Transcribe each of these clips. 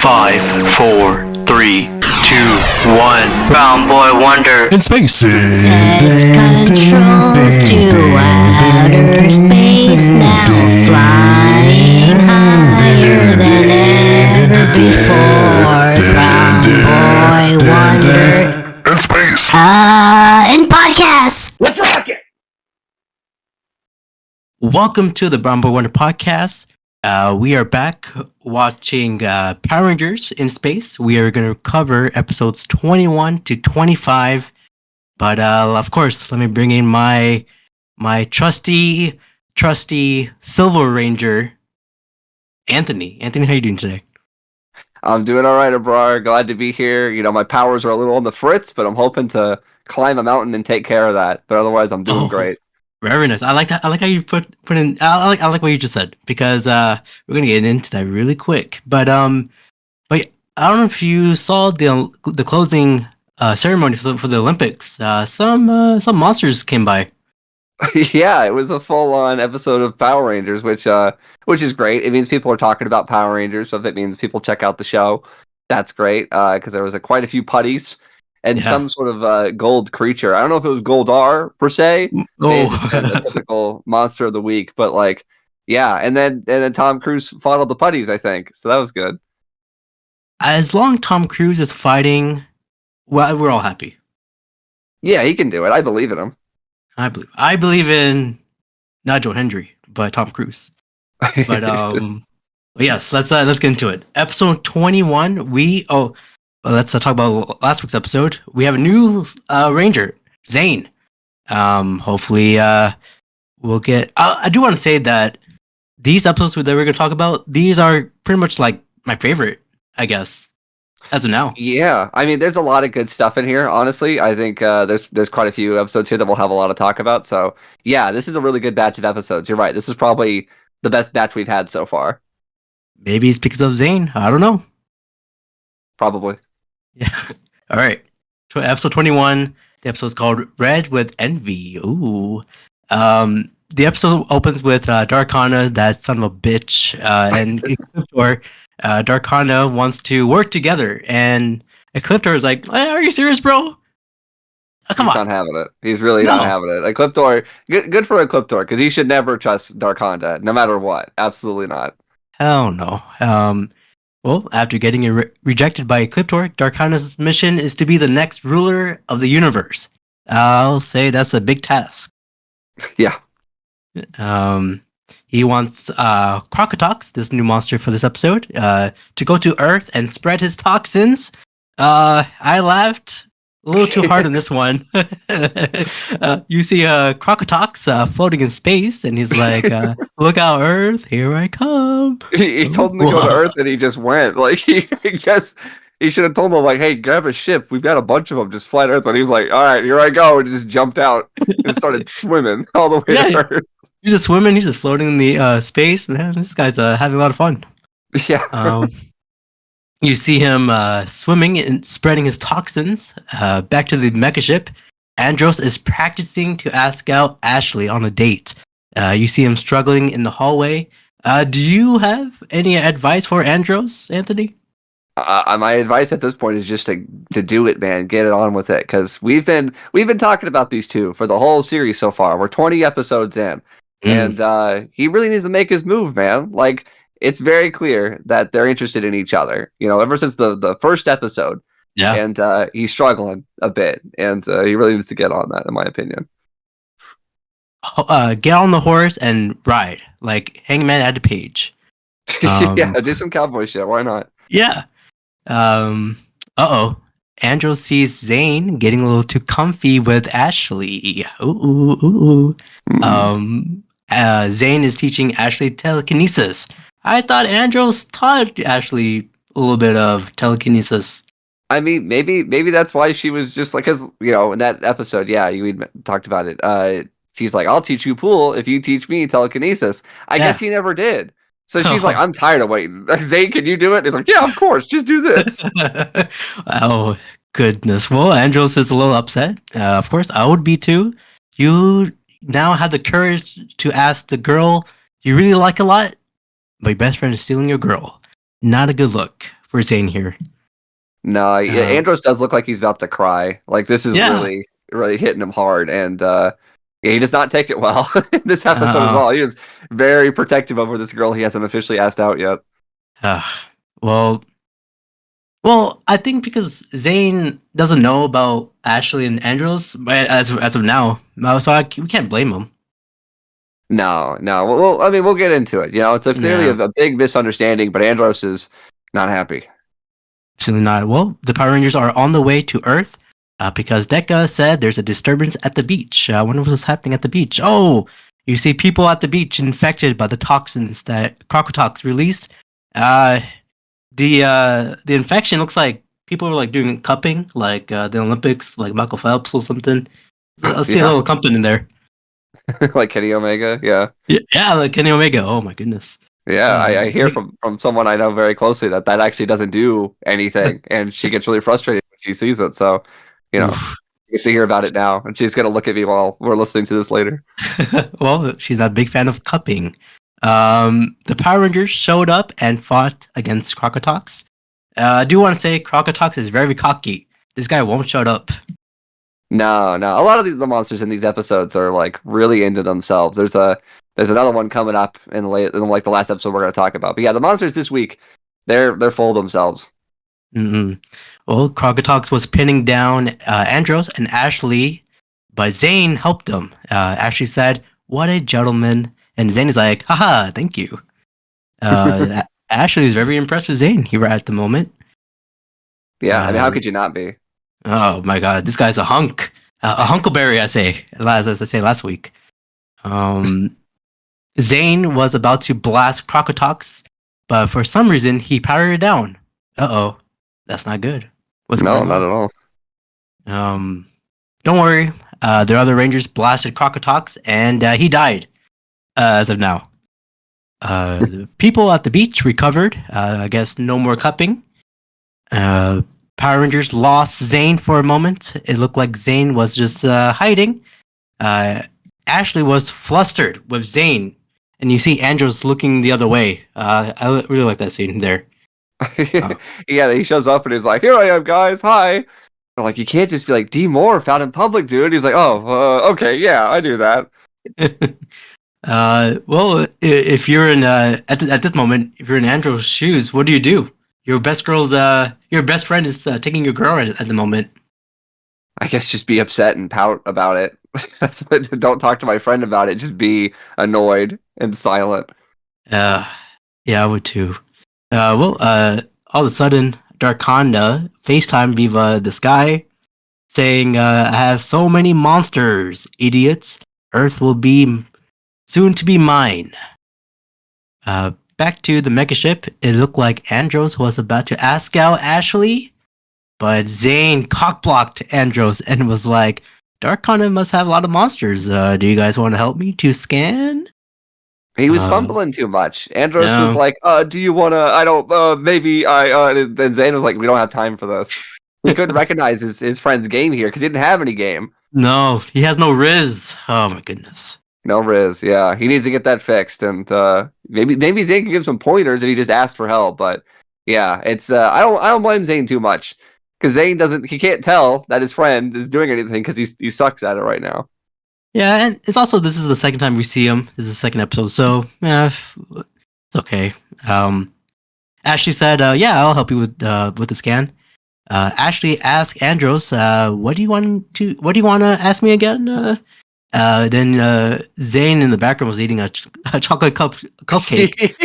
Five, four, three, two, one. Brown boy wonder. In space. Set controls to outer space now, flying higher than ever before. Brown boy wonder. In space. In podcasts. Let's rock it! Welcome to the Brown Boy Wonder podcast. We are back watching Power Rangers in space. We are going to cover episodes 21 to 25. But of course, let me bring in my trusty Silver Ranger, Anthony. Anthony, how you doing today? I'm doing all right, Abrar. Glad to be here. You know, my powers are a little on the fritz, but I'm hoping to climb a mountain and take care of that. But otherwise, I'm doing great. Very nice. I like that. I like how you put in. I like what you just said because we're gonna get into that really quick. But I don't know if you saw the closing ceremony for the Olympics. Some monsters came by. Yeah, it was a full-on episode of Power Rangers, which is great. It means people are talking about Power Rangers, so if it means people check out the show, that's great. Because there was quite a few putties and some sort of gold creature. I don't know if it was Goldar per se. A typical monster of the week, but and then Tom Cruise fought all the putties, I think. So that was good. As long as Tom Cruise is fighting, well, we're all happy. Yeah, he can do it. I believe in him. I believe in not Joe Hendry, but Tom Cruise. But yes, let's get into it. Episode 21. Let's talk about last week's episode. We have a new Ranger, Zane. Hopefully, we'll get. I do want to say that these episodes that we're going to talk about, these are pretty much like my favorite, I guess, as of now. Yeah, I mean, there's a lot of good stuff in here. Honestly, I think there's quite a few episodes here that we'll have a lot to talk about. So yeah, this is a really good batch of episodes. You're right. This is probably the best batch we've had so far. Maybe it's because of Zane. I don't know. Probably. Yeah. All right. Episode 21. The episode is called Red with Envy. Ooh. The episode opens with Darkana, that son of a bitch, and Ecliptor. Darkana wants to work together, and Ecliptor is like, "Are you serious, bro? Oh, come on." He's not having it. He's really not having it. Ecliptor, good for Ecliptor, because he should never trust Darkana, no matter what. Absolutely not. Hell no. Well, after getting rejected by Ecliptor, Darkana's mission is to be the next ruler of the universe. I'll say that's a big task. Yeah. He wants Crocotox, this new monster for this episode, to go to Earth and spread his toxins. I laughed a little too hard on this one. You see Crocotox floating in space, and he's like, "Look out, Earth! Here I come!" He told him to go to Earth, and he just went. I guess he should have told him, "Hey, grab a ship. We've got a bunch of them. Just fly to Earth." But he was like, "All right, here I go," and just jumped out and started swimming all the way to Earth. He's just swimming. He's just floating in the space. Man, this guy's having a lot of fun. Yeah. You see him swimming and spreading his toxins. Back to the mecha ship, Andros is practicing to ask out Ashley on a date. You see him struggling in the hallway. Do you have any advice for Andros, Anthony? My advice at this point is just to do it, man. Get it on with it, because we've been talking about these two for the whole series so far. We're 20 episodes in, and he really needs to make his move, man. It's very clear that they're interested in each other. You know, ever since the first episode. Yeah. And he's struggling a bit, and he really needs to get on that, in my opinion. Get on the horse and ride, like Hangman at a page. Yeah, do some cowboy shit. Why not? Yeah. Andros sees Zane getting a little too comfy with Ashley. Ooh. Zane is teaching Ashley telekinesis. I thought Andros taught Ashley a little bit of telekinesis. I mean, maybe that's why she was just like, because, you know, in that episode, yeah, you talked about it. She's like, "I'll teach you pool if you teach me telekinesis." I guess he never did. So she's like, "I'm tired of waiting. Zane, can you do it?" And he's like, "Yeah, of course. Just do this." Oh, goodness. Well, Andros is a little upset. Of course, I would be too. You now have the courage to ask the girl you really like a lot, but your best friend is stealing your girl. Not a good look for Zane here. No, yeah, Andros does look like he's about to cry. Like this is really, really hitting him hard, and yeah, he does not take it well in this episode at all. He is very protective over this girl he hasn't officially asked out yet. Well, I think because Zane doesn't know about Ashley and Andros as of now, so we can't blame him. No. Well, I mean, we'll get into it. You know, it's clearly a big misunderstanding, but Andros is not happy. Absolutely not. Well, the Power Rangers are on the way to Earth because Deca said there's a disturbance at the beach. I wonder what's happening at the beach. Oh, you see people at the beach infected by the toxins that Crocotox released. The infection looks like people are like doing cupping, like the Olympics, like Michael Phelps or something. I see a little cupping in there. Like Kenny Omega, yeah, like Kenny Omega. Oh my goodness. Yeah, I hear from someone I know very closely that actually doesn't do anything, and she gets really frustrated when she sees it. So, you know, you get to hear about it now, and she's gonna look at me while we're listening to this later. Well, she's not a big fan of cupping. The Power Rangers showed up and fought against Crocotox. I do want to say Crocotox is very cocky. This guy won't shut up. No. A lot of the monsters in these episodes are like really into themselves. There's another one coming up in the last episode we're going to talk about. But yeah, the monsters this week, they're full of themselves. Mm-hmm. Well, Crocotox was pinning down Andros and Ashley, but Zane helped him. Ashley said, "What a gentleman," and Zane is like, "Haha, thank you." Ashley is very impressed with Zane here at the moment. Yeah, I mean, how could you not be? Oh my god, this guy's a hunk, a hunkleberry. As I say last week. Zane was about to blast Crocotox, but for some reason he powered it down. That's not good. What's going on? No, not at all. Don't worry. The other Rangers blasted Crocotox, and he died. As of now, the people at the beach recovered. I guess no more cupping. Power Rangers lost Zane for a moment. It looked like Zane was just hiding. Ashley was flustered with Zane, and you see Andros looking the other way. I really like that scene there. Yeah, he shows up and he's like, "Here I am, guys. Hi." I'm like, you can't just be like, "D Moore found in public, dude." He's like, "Oh, okay, yeah, I do that." Well, if you're in at this moment, if you're in Andros' shoes, what do? Your best friend is taking your girl at the moment. I guess just be upset and pout about it. Don't talk to my friend about it. Just be annoyed and silent. Yeah, I would too. All of a sudden, Darkonda FaceTime Viva the Sky, saying, "I have so many monsters, idiots. Earth will be soon to be mine." Back to the megaship, it looked like Andros was about to ask out Ashley, but Zane cockblocked Andros and was like, "Darkonda must have a lot of monsters. Do you guys want to help me to scan?" He was fumbling too much. Andros was like, "Do you want to? I don't. Maybe I." And then Zane was like, "We don't have time for this." He couldn't recognize his friend's game here because he didn't have any game. No, he has no Riz. Oh my goodness. No Riz, yeah. He needs to get that fixed, and maybe Zane can give some pointers if he just asked for help. But yeah, it's I don't blame Zane too much because he can't tell that his friend is doing anything because he sucks at it right now. Yeah, and it's also this is the second time we see him. This is the second episode, so yeah, it's okay. Ashley said, "Yeah, I'll help you with the scan." Ashley asked Andros, "What do you want to ask me again?" Then Zane in the background was eating a chocolate cupcake.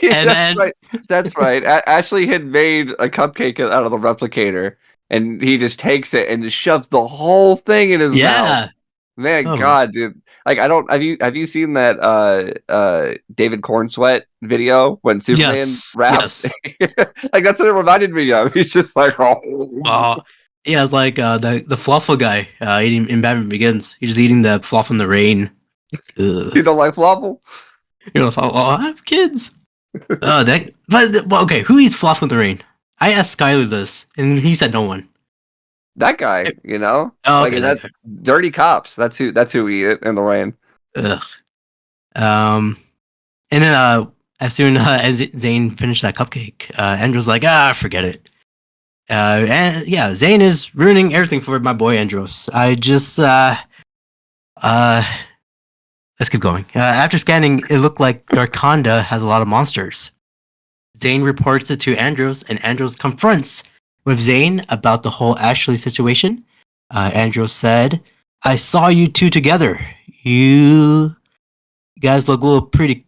Yeah, that's right. Ashley had made a cupcake out of the replicator, and he just takes it and just shoves the whole thing in his mouth. Man, God, dude! Like, I don't. Have you seen that David Cornsweat video when Superman raps? Yes. Like that's what it reminded me of. He's just like, oh. Yeah, it's like the Fluffle guy eating in Batman Begins. He's just eating the fluff in the rain. You don't like Fluffle? You know, I have kids. Okay, who eats fluff in the rain? I asked Skyler this, and he said no one. That guy, you know, okay, that dirty cops. That's who eat it in the rain. Ugh. And then as soon as Zane finished that cupcake, Andros like, forget it. And yeah, Zane is ruining everything for my boy Andros. I just let's keep going. After scanning, it looked like Darkonda has a lot of monsters. Zane reports it to Andros, and Andros confronts with Zane about the whole Ashley situation. Andros said, "I saw you two together. You guys look a little pretty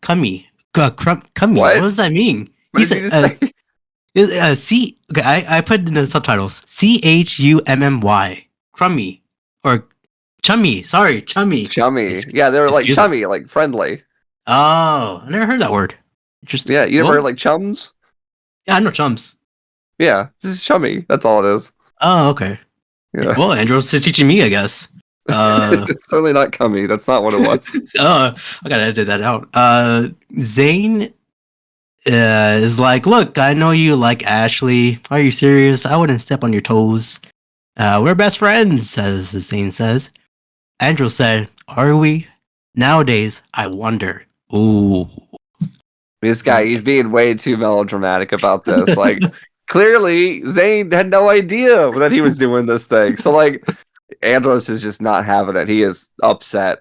cummy. Cummy. What What? does that mean?" What He did you said, just say? C. Okay, I put it in the subtitles. CHUMMY. Crummy or chummy. Sorry, chummy. Chummy. Yeah, they were like Excuse me. chummy, like friendly. Oh, I never heard that word. Interesting. Yeah, you never Well, heard like chums? yeah, I know chums. Yeah, this is chummy. That's all it is. Oh, okay. Yeah. Well, Andros is teaching me, I guess. It's certainly not cummy. That's not what it was. I gotta edit that out. Zane is like, look, I know you like Ashley. Are you serious? I wouldn't step on your toes. We're best friends, as Zane says. Andros said, are we? Nowadays, I wonder. Ooh. This guy, he's being way too melodramatic about this. Like, clearly, Zane had no idea that he was doing this thing. So, like, Andros is just not having it. He is upset.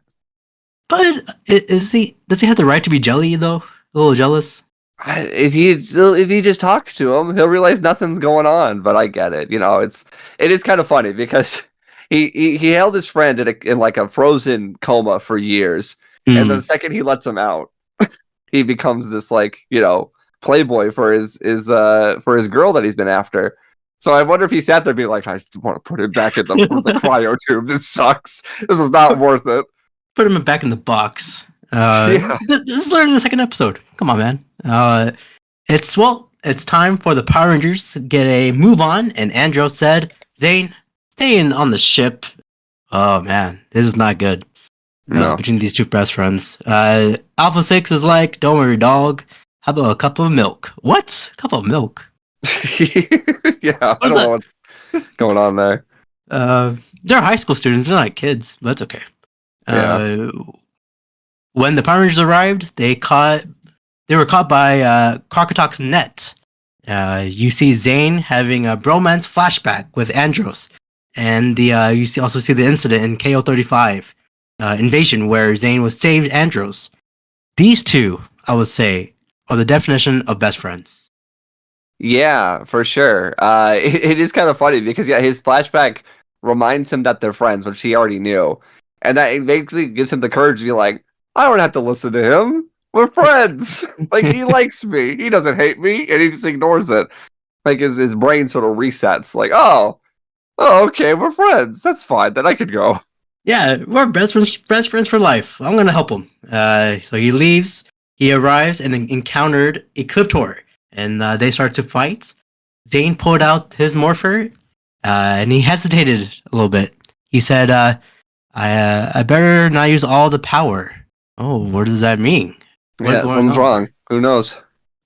But does he have the right to be jelly though? A little jealous. If he just talks to him, he'll realize nothing's going on. But I get it. You know, it is kind of funny because he held his friend in like a frozen coma for years, and then the second he lets him out, he becomes this like, you know, playboy for his girl that he's been after. So I wonder if he sat there being like, I want to put him back in the cryo tube. This sucks. This is not worth it. Put him back in the box. Yeah. This is literally the second episode. Come on, man. It's time for the Power Rangers to get a move on. And Andros said, Zane, staying on the ship. Oh man, this is not good. No. Between these two best friends. Alpha 6 is like, don't worry, dog. How about a cup of milk? What? A cup of milk? Yeah, I don't know what's going on there. They're high school students. They're not kids, but that's okay. Yeah. When the Power Rangers arrived, they were caught by Crocotoc's net. You see Zane having a bromance flashback with Andros, and you also see the incident in KO35 Invasion where Zane was saved Andros. These two, I would say, are the definition of best friends. Yeah, for sure. It is kind of funny because his flashback reminds him that they're friends, which he already knew, and that it basically gives him the courage to be like, I don't have to listen to him. We're friends. Like, he likes me. He doesn't hate me, and he just ignores it. Like his brain sort of resets. Like, oh, okay, we're friends. That's fine. Then I could go. Yeah, we're best friends for life. I'm gonna help him. So he leaves. He arrives and encountered Ecliptor, and they start to fight. Zane pulled out his morpher, and he hesitated a little bit. He said, I better not use all the power. Oh, what does that mean? Something's wrong. Who knows?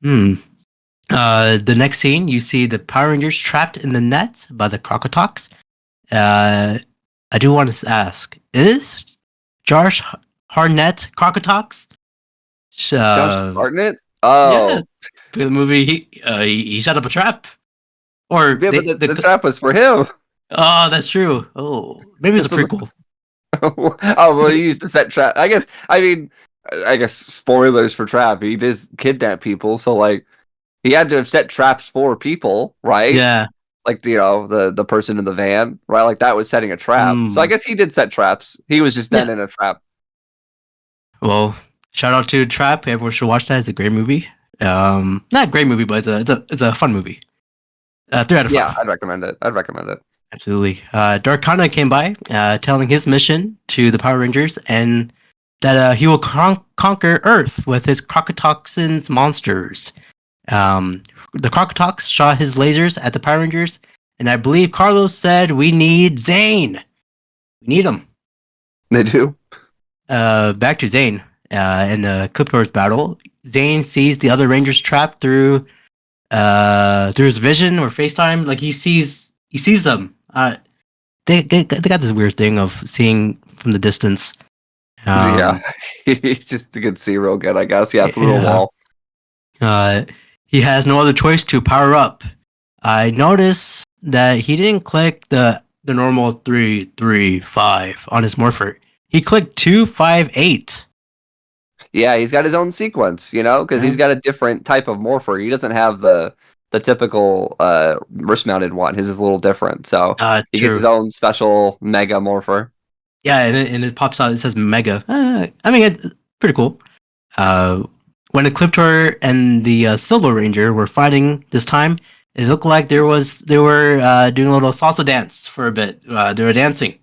The next scene, you see the Power Rangers trapped in the net by the Crocotocs. I do want to ask, is Josh Hartnett Crocotocs? Josh Hartnett? Oh. Yeah. For the movie, he set up a trap. Or but the trap was for him. Oh, that's true. Oh, maybe it's a prequel. Oh, well, he used to set trap. I guess spoilers for Trap. He does kidnap people, so like he had to have set traps for people, right? Yeah. Like the person in the van, right? Like that was setting a trap. So I guess he did set traps. He was just then in a trap. Well, shout out to Trap. Everyone should watch that. It's a great movie. Not a great movie, but it's a fun movie. 3 out of 5. Yeah, I'd recommend it. Absolutely. Darkana came by, telling his mission to the Power Rangers, and that he will conquer Earth with his Crocotoxins monsters. The Crocotox shot his lasers at the Power Rangers, and I believe Carlos said, we need Zane. We need him. They do. Back to Zane. In the Cliptor's battle, Zane sees the other Rangers trapped through his vision or FaceTime. Like he sees them. They got this weird thing of seeing from the distance. Yeah, he just could see real good, I guess. Yeah, through a wall. Uh, he has no other choice to power up. I noticed that he didn't click the normal 3-3-5 on his morpher. He clicked 2-5-8. Yeah, he's got his own sequence, because he's got a different type of morpher. He doesn't have the typical wrist mounted one. His is a little different. So he gets True. his own special mega morpher. Yeah, and it pops out. It says Mega. I mean, it's pretty cool. When Ecliptor and the Silver Ranger were fighting this time, it looked like they were doing a little salsa dance for a bit. They were dancing.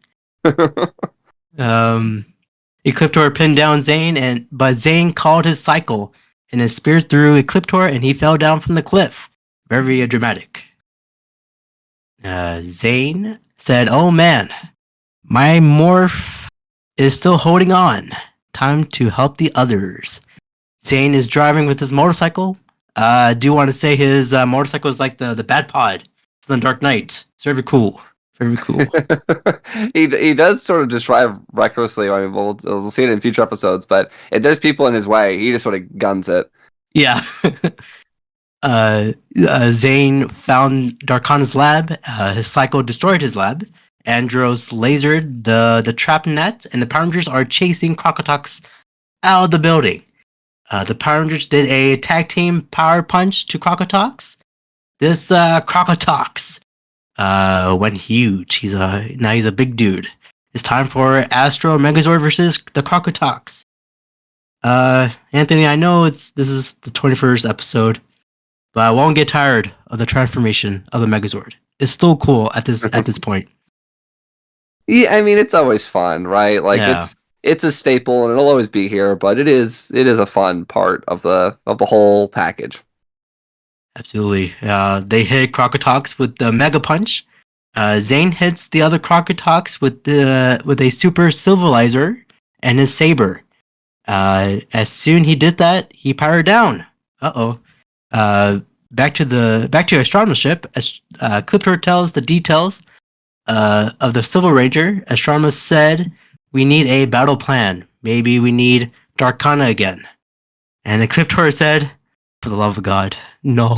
Ecliptor pinned down Zane, but Zane called his cycle, and his spear through Ecliptor, and he fell down from the cliff. Very dramatic. Zane said, "Oh man, my morph is still holding on. Time to help the others." Zane is driving with his motorcycle. I do want to say his motorcycle is like the Bad Pod from the Dark Knight. It's very cool. Very cool. He does sort of just drive recklessly. I mean, we'll see it in future episodes, but if there's people in his way, he just sort of guns it. Yeah. Zane found Darkana's lab. His cycle destroyed his lab. Andros lasered the trap net, and the Power Rangers are chasing Crocotox out of the building. The Power Rangers did a tag team power punch to Crocotox. This Crocotox went huge. Now he's a big dude. It's time for Astro Megazord versus the Crocotox. Anthony, I know this is the 21st episode, but I won't get tired of the transformation of the Megazord. It's still cool at this point. Yeah, I mean, it's always fun, right? Like Yeah. it's a staple and it'll always be here, but it is a fun part of the whole package. Absolutely. They hit Crocotox with the Mega Punch. Zane hits the other Crocotox with a Super Silverizer and his saber. As soon he did that, he powered down. Back to Astronomer's ship. As Clipper tells the details of the Silver Ranger. Astronomer said, "We need a battle plan. Maybe we need Darkana again." And Ecliptor said, "For the love of God, no."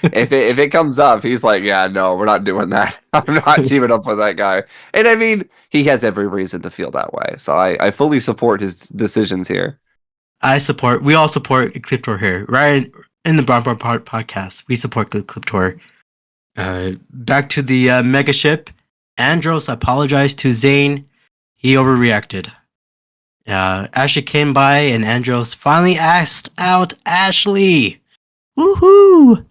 If it comes up, he's like, "Yeah, no, we're not doing that. I'm not teaming up with that guy." And I mean, he has every reason to feel that way. So I fully support his decisions here. We all support Ecliptor here, right? In the Brown podcast, we support Ecliptor. Back to the mega ship. Andros apologized to Zane. He overreacted. Ashley came by and Andros finally asked out Ashley. Woohoo!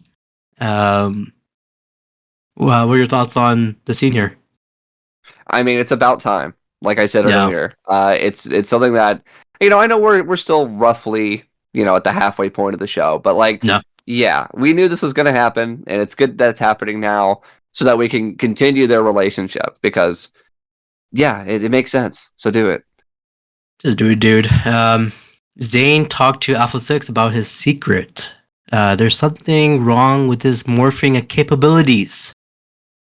What are your thoughts on the scene here? I mean, it's about time. Like I said Yeah. earlier, it's something that I know we're still roughly at the halfway point of the show, but like No. yeah, we knew this was going to happen, and it's good that it's happening now so that we can continue their relationship because yeah, it makes sense. So do it. Just do it, dude. Zane talked to Alpha 6 about his secret. There's something wrong with his morphing capabilities.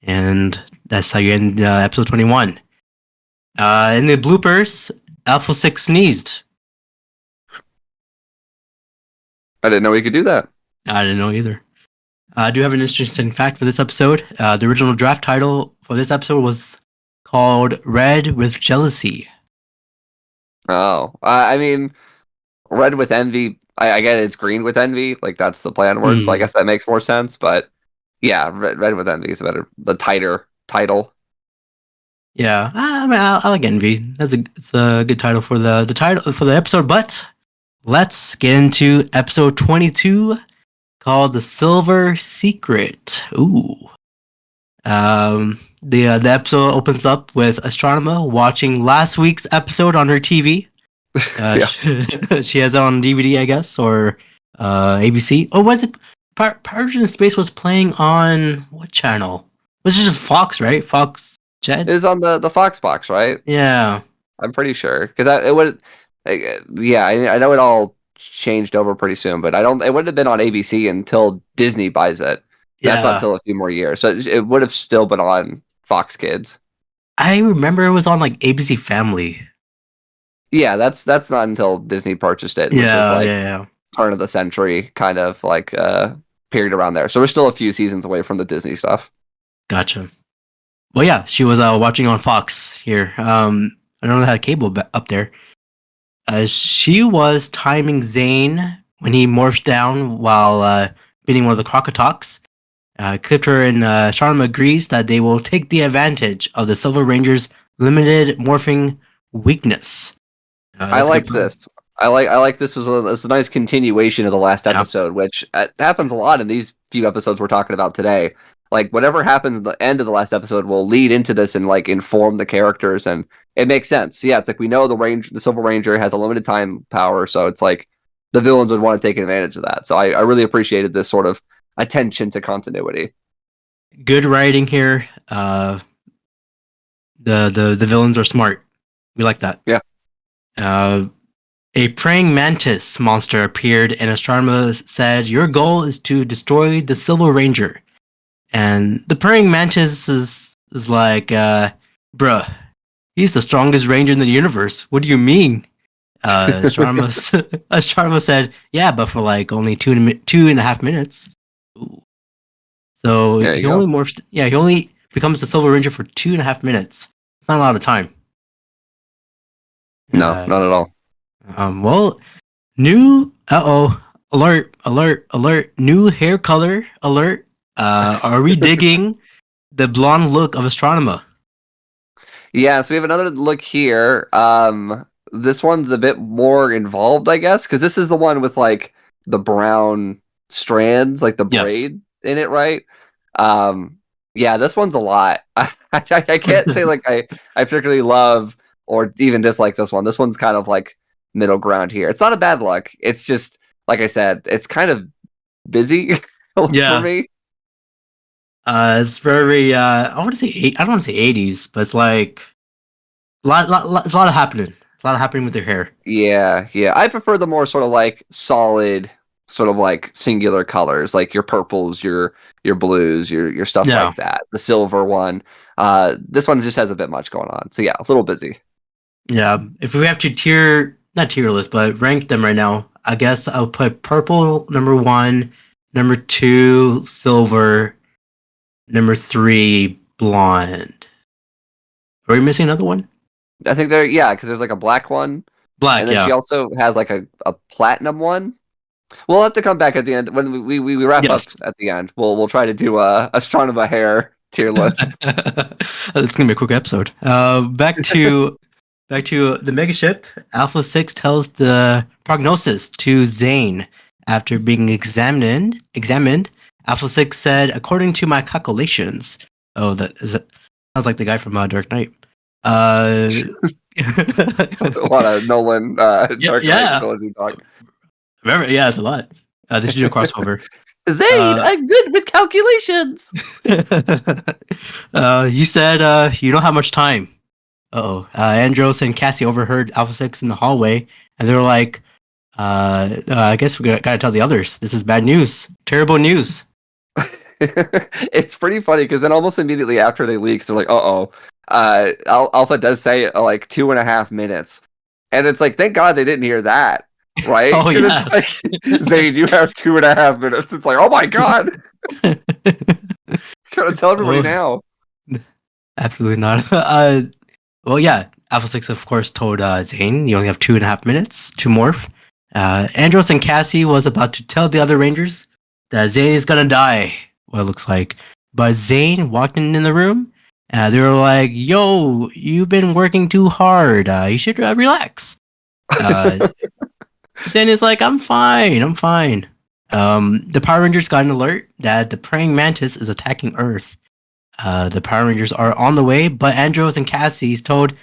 And that's how you end episode 21. In the bloopers, Alpha 6 sneezed. I didn't know we could do that. I didn't know either. I do have an interesting fact for this episode. The original draft title for this episode was called Red with Jealousy. Oh, I mean, red with envy. I get it's green with envy. Like that's the plan word. So I guess that makes more sense. But yeah, red with envy is the tighter title. Yeah, I mean, I like Envy. It's a good title for the title for the episode. But let's get into episode 22, called "The Silver Secret." Ooh. The episode opens up with Astronomer watching last week's episode on her TV. Yeah. She has it on DVD, I guess, or ABC. Or was it Power Rangers Space was playing on what channel? Was it just Fox, right? Fox Jet? It was on the Fox box, right? Yeah. I'm pretty sure because it would. Yeah, I know it all changed over pretty soon, but it wouldn't have been on ABC until Disney buys it. That's not till a few more years, so it would have still been on Fox Kids. I remember it was on like ABC Family. Yeah, that's not until Disney purchased it. Which was like, Yeah. turn of the century kind of like period around there. So we're still a few seasons away from the Disney stuff. Gotcha. Well, yeah, she was watching on Fox here. I don't know how to cable up there. She was timing Zane when he morphed down while beating one of the Crocotalks. Clipped her, and Sharma agrees that they will take the advantage of the Silver Ranger's limited morphing weakness. I like this. I like this was a nice continuation of the last episode, which happens a lot in these few episodes we're talking about today. Like whatever happens at the end of the last episode will lead into this and like inform the characters, and it makes sense. Yeah, it's like we know the Silver Ranger has a limited time power, so it's like the villains would want to take advantage of that. So I really appreciated this sort of attention to continuity. Good writing here. The villains are smart. We like that. Yeah. A praying mantis monster appeared, and Astronomer said, "Your goal is to destroy the Silver Ranger." And the praying mantis is like, bruh, he's the strongest ranger in the universe. What do you mean? Astronomer said, "Yeah, but for like only 2.5 minutes." So he only morphs. Yeah, he only becomes the Silver Ranger for 2.5 minutes. It's not a lot of time. No, not at all. Well, new alert, new hair color alert. Are we digging the blonde look of Astronomer? Yeah, so we have another look here. This one's a bit more involved, I guess, because this is the one with like the brown strands, like the braid in it, right? Yeah, this one's a lot. I can't say like I particularly love or even dislike this one. This one's kind of like middle ground here. It's not a bad look. It's just like I said, it's kind of busy for me. It's very I don't want to say 80s, but it's like it's a lot of happening. It's a lot of happening with their hair. Yeah. I prefer the more sort of like solid, sort of like singular colors, like your purples, your blues, your stuff like that. The silver one. This one just has a bit much going on. So yeah, a little busy. Yeah. If we have to not tier list, but rank them right now, I guess I'll put purple number 1, number 2 silver, number 3 blonde. Are we missing another one? I think because there's like a black one. Black, and then she also has like a platinum one. We'll have to come back at the end when we wrap up at the end. We'll try to do a Astronomer hair tier list. It's gonna be a quick episode. Back to the megaship. Alpha 6 tells the prognosis to Zane after being examined. Alpha 6 said, "According to my calculations." Oh, sounds like the guy from Dark Knight. A lot of Nolan Dark Knight trilogy talk. Remember, yeah, it's a lot. They should do a crossover. Zane, I'm good with calculations. He said, "You don't have much time." Andros and Cassie overheard Alpha 6 in the hallway, and they were like, "I guess we gotta tell the others. This is bad news. Terrible news." It's pretty funny because then almost immediately after they leak, they're like, Alpha does say like 2.5 minutes, and it's like, thank God they didn't hear that, right? Oh yeah. It's like, Zane, you have 2.5 minutes. It's like, oh my God, gotta tell everybody now. Absolutely not. Well, yeah, Alpha 6 of course told Zane, "You only have 2.5 minutes to morph." Andros and Cassie was about to tell the other Rangers that Zane is gonna die. What it looks like, but Zane walked in the room. They were like, "Yo, you've been working too hard. You should relax." Zane is like, I'm fine. The Power Rangers got an alert that the praying mantis is attacking Earth. The Power Rangers are on the way, but Andros and Cassie told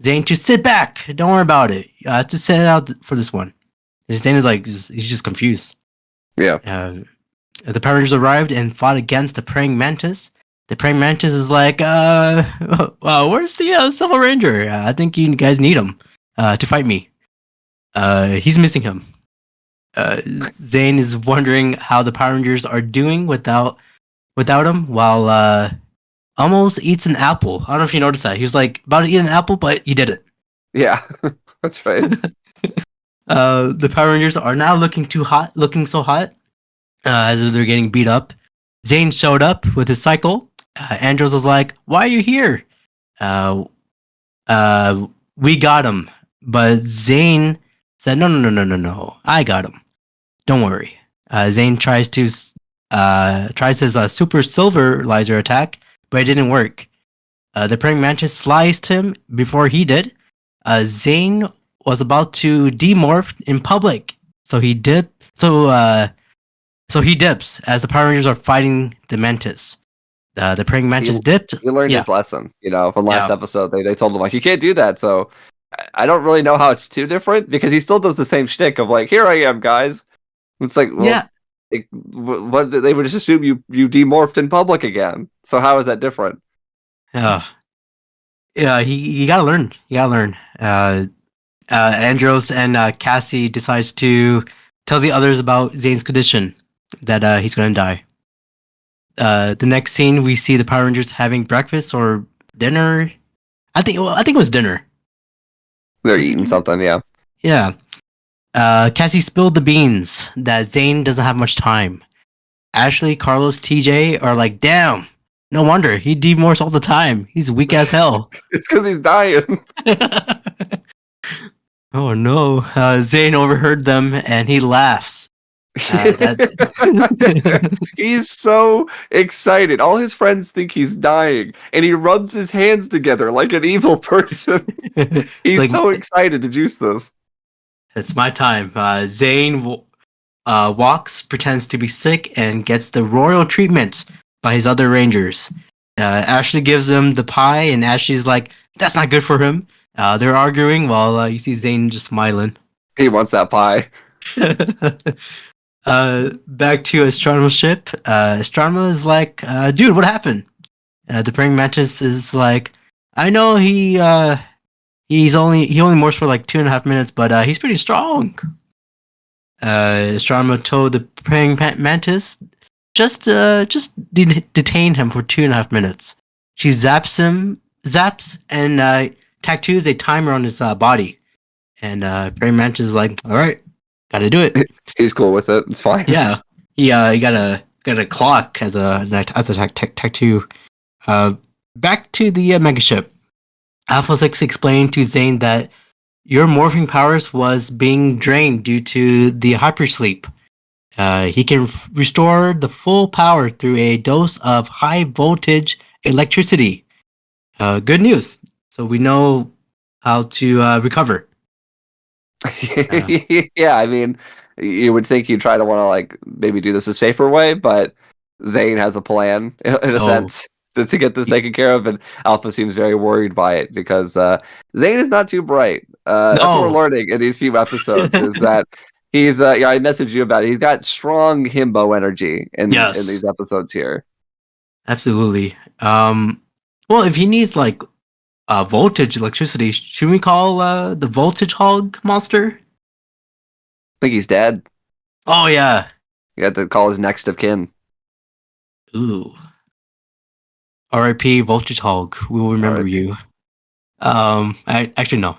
Zane to sit back. Don't worry about it. To sit out for this one. And Zane is like, he's just confused. Yeah. The Power Rangers arrived and fought against the praying mantis. The praying mantis is like, well, where's the Silver Ranger? I think you guys need him to fight me. He's missing him. Zane is wondering how the Power Rangers are doing without him, while almost eats an apple. I don't know if you noticed that. He was like about to eat an apple, but he did it. Yeah, that's right. The Power Rangers are now looking so hot, as if they're getting beat up. Zane showed up with his cycle. Andros was like, "Why are you here?" Uh, we got him, but Zane said, "No, I got him. Don't worry." Zane tries his super silver laser attack, but it didn't work. The praying mantis sliced him before he did. Zane was about to demorph in public, so he did. So he dips as the Power Rangers are fighting the mantis. The praying mantis dipped. He learned his lesson, from last episode. They told him, like, you can't do that. So I don't really know how it's too different, because he still does the same shtick of, like, here I am, guys. It's like, well, what they would just assume you demorphed in public again. So how is that different? Yeah, you gotta learn. Andros and Cassie decides to tell the others about Zane's condition, that he's gonna die. The next scene, we see the Power Rangers having breakfast or dinner. I think it was dinner. They're eating something, yeah. Yeah. Cassie spilled the beans that Zane doesn't have much time. Ashley, Carlos, TJ are like, damn, no wonder he demorphs all the time. He's weak as hell. It's because he's dying. Oh no. Zane overheard them and he laughs. He's so excited. All his friends think he's dying, and he rubs his hands together like an evil person. He's like, so excited to juice this. It's my time. Zane walks, pretends to be sick, and gets the royal treatment by his other Rangers. Ashley gives him the pie, and Ashley's like, that's not good for him. They're arguing while you see Zane just smiling. He wants that pie. Back to Astronoma's ship. Astronoma is like, dude, what happened? The praying mantis is like, I know he only morphs for like 2.5 minutes, but he's pretty strong. Astronoma told the praying mantis just detain him for 2.5 minutes. She zaps and tattoos a timer on his body, and praying mantis is like, all right, gotta do it. He's cool with it. It's fine. Yeah, he got a clock as a tattoo. Back to the mega ship. Alpha 6 explained to Zane that your morphing powers was being drained due to the hypersleep. He can restore the full power through a dose of high voltage electricity. Good news. So we know how to recover. Yeah, I mean, you would think you'd try to want to, like, maybe do this a safer way, but Zane has a plan in a sense to get this taken care of, and Alpha seems very worried by it because Zane is not too bright. That's what we're learning in these few episodes is that he's I messaged you about it. He's got strong himbo energy in these episodes here. Absolutely. Well, if he needs like voltage electricity, should we call the voltage hog monster? I think he's dead. Oh yeah. You have to call his next of kin. Ooh. R.I.P. Voltage Hog. We will remember you. Actually no.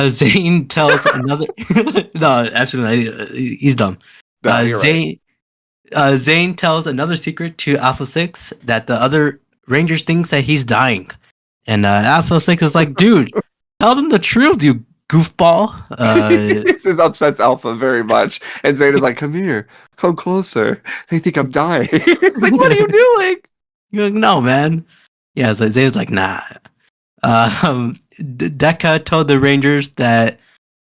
Zane tells another. No, absolutely, he's dumb. Zane. Right. Zane tells another secret to Alpha 6 that the other Rangers thinks that he's dying, and Alpha 6 is like, dude, tell them the truth, you goofball. This upsets Alpha very much, and Zane is like, come here, come closer. They think I'm dying. It's like, what are you doing? You're like, no, man. Yeah, so Zane's like, nah. Deca told the Rangers that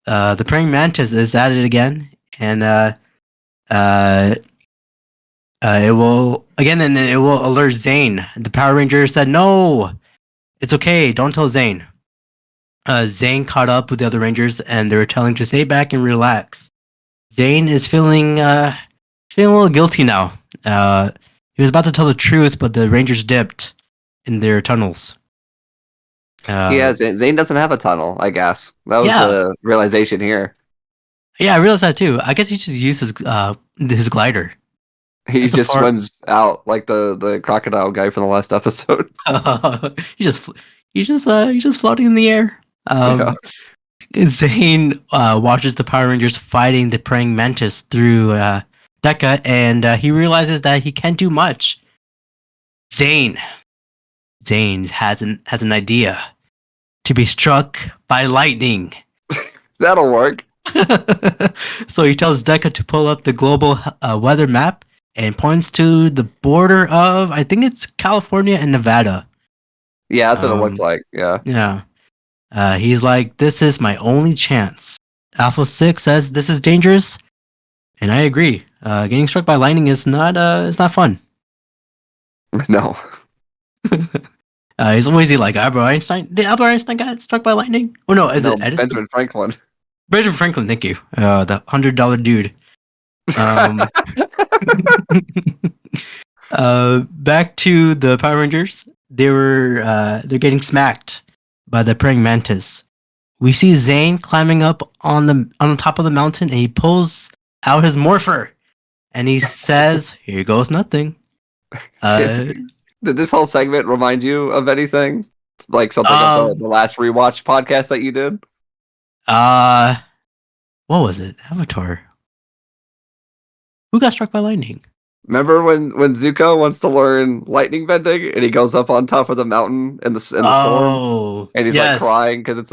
the praying mantis is at it again, and it will alert Zane. The Power Rangers said, no, it's okay, don't tell Zane. Zane caught up with the other Rangers, and they were telling to stay back and relax. Zane is feeling a little guilty now. He was about to tell the truth, but the Rangers dipped in their tunnels. Yeah, Zane doesn't have a tunnel, I guess. That was the realization here. Yeah, I realized that too. I guess he just used his glider. He just swims out like the crocodile guy from the last episode. He's just floating in the air. Zane watches the Power Rangers fighting the praying mantis through Deca, and he realizes that he can't do much. Zane has an idea to be struck by lightning. That'll work. So he tells Deca to pull up the global weather map and points to the border of, I think it's California and Nevada. Yeah, that's what it looked like. Yeah. Yeah. He's like, this is my only chance. Alpha 6 says this is dangerous, and I agree. Getting struck by lightning is not fun. No. He's always like Albert Einstein. Did Albert Einstein got struck by lightning? Oh no, is it Edison? Benjamin Franklin. Benjamin Franklin, thank you. The $100 dude. Back to the Power Rangers. They're getting smacked by the praying mantis. We see Zane climbing up on the top of the mountain, and he pulls out his morpher, and he says, "Here goes nothing." Did this whole segment remind you of anything? Like something of the last Rewatch podcast that you did? What was it? Avatar. Who got struck by lightning? Remember when Zuko wants to learn lightning bending and he goes up on top of the mountain in the storm and he's like crying because it's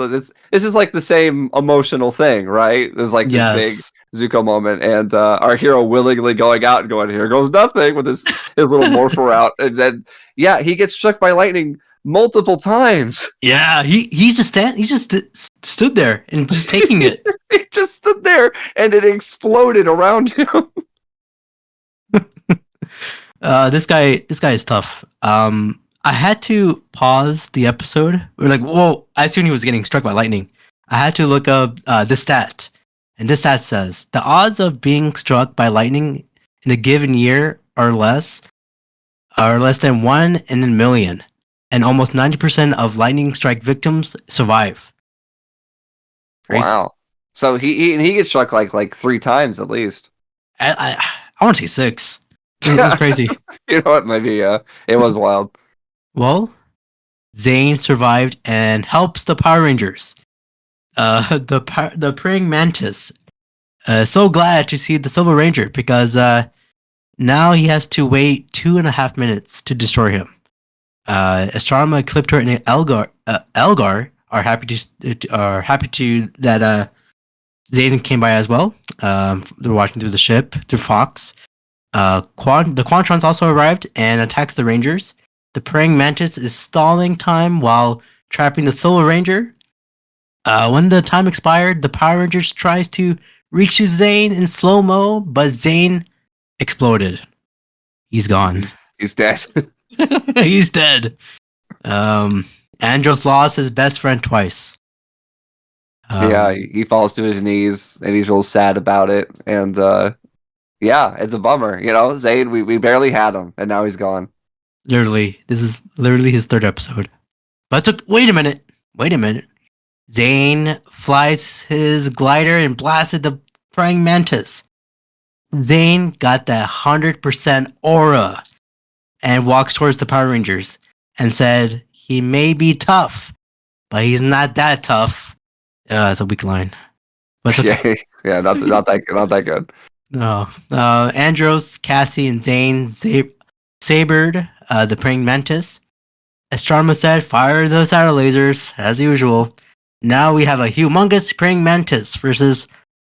just like the same emotional thing, right? There's like this big Zuko moment and our hero willingly going out and going, here goes nothing, with his little morpher out, and then he gets struck by lightning multiple times. Yeah, he just stood there and just taking it. He just stood there and it exploded around him. This guy is tough. I had to pause the episode. We're like, whoa! I assumed he was getting struck by lightning. I had to look up the stat, and this stat says the odds of being struck by lightning in a given year are less than 1 in a million, and almost 90% of lightning strike victims survive. Crazy. Wow! So he gets struck like 3 times at least. I want to say 6. It was crazy. You know what? Maybe it was wild. Well, Zane survived and helps the Power Rangers. The praying mantis. So glad to see the Silver Ranger because now he has to wait 2.5 minutes to destroy him. Astrama, Ecliptor, and Elgar are happy to that Zane came by as well. They're watching through the ship through Fox. The Quantrons also arrived and attacks the Rangers. The praying mantis is stalling time while trapping the Silver Ranger. When the time expired, the Power Rangers tries to reach to Zane in slow-mo, but Zane exploded. He's gone. He's dead. He's dead. Andros lost his best friend twice. He falls to his knees and he's real sad about it. And it's a bummer. You know, Zane, we barely had him and now he's gone. Literally, this is literally his 3rd episode. But wait a minute. Zane flies his glider and blasted the praying mantis. Zane got that 100% aura and walks towards the Power Rangers and said he may be tough, but he's not that tough. It's a weak line. But it's okay. Not that good. No. Andros, Cassie, and Zane sabered the praying mantis. Astrama said, fire the shadow lasers, as usual. Now we have a humongous praying mantis versus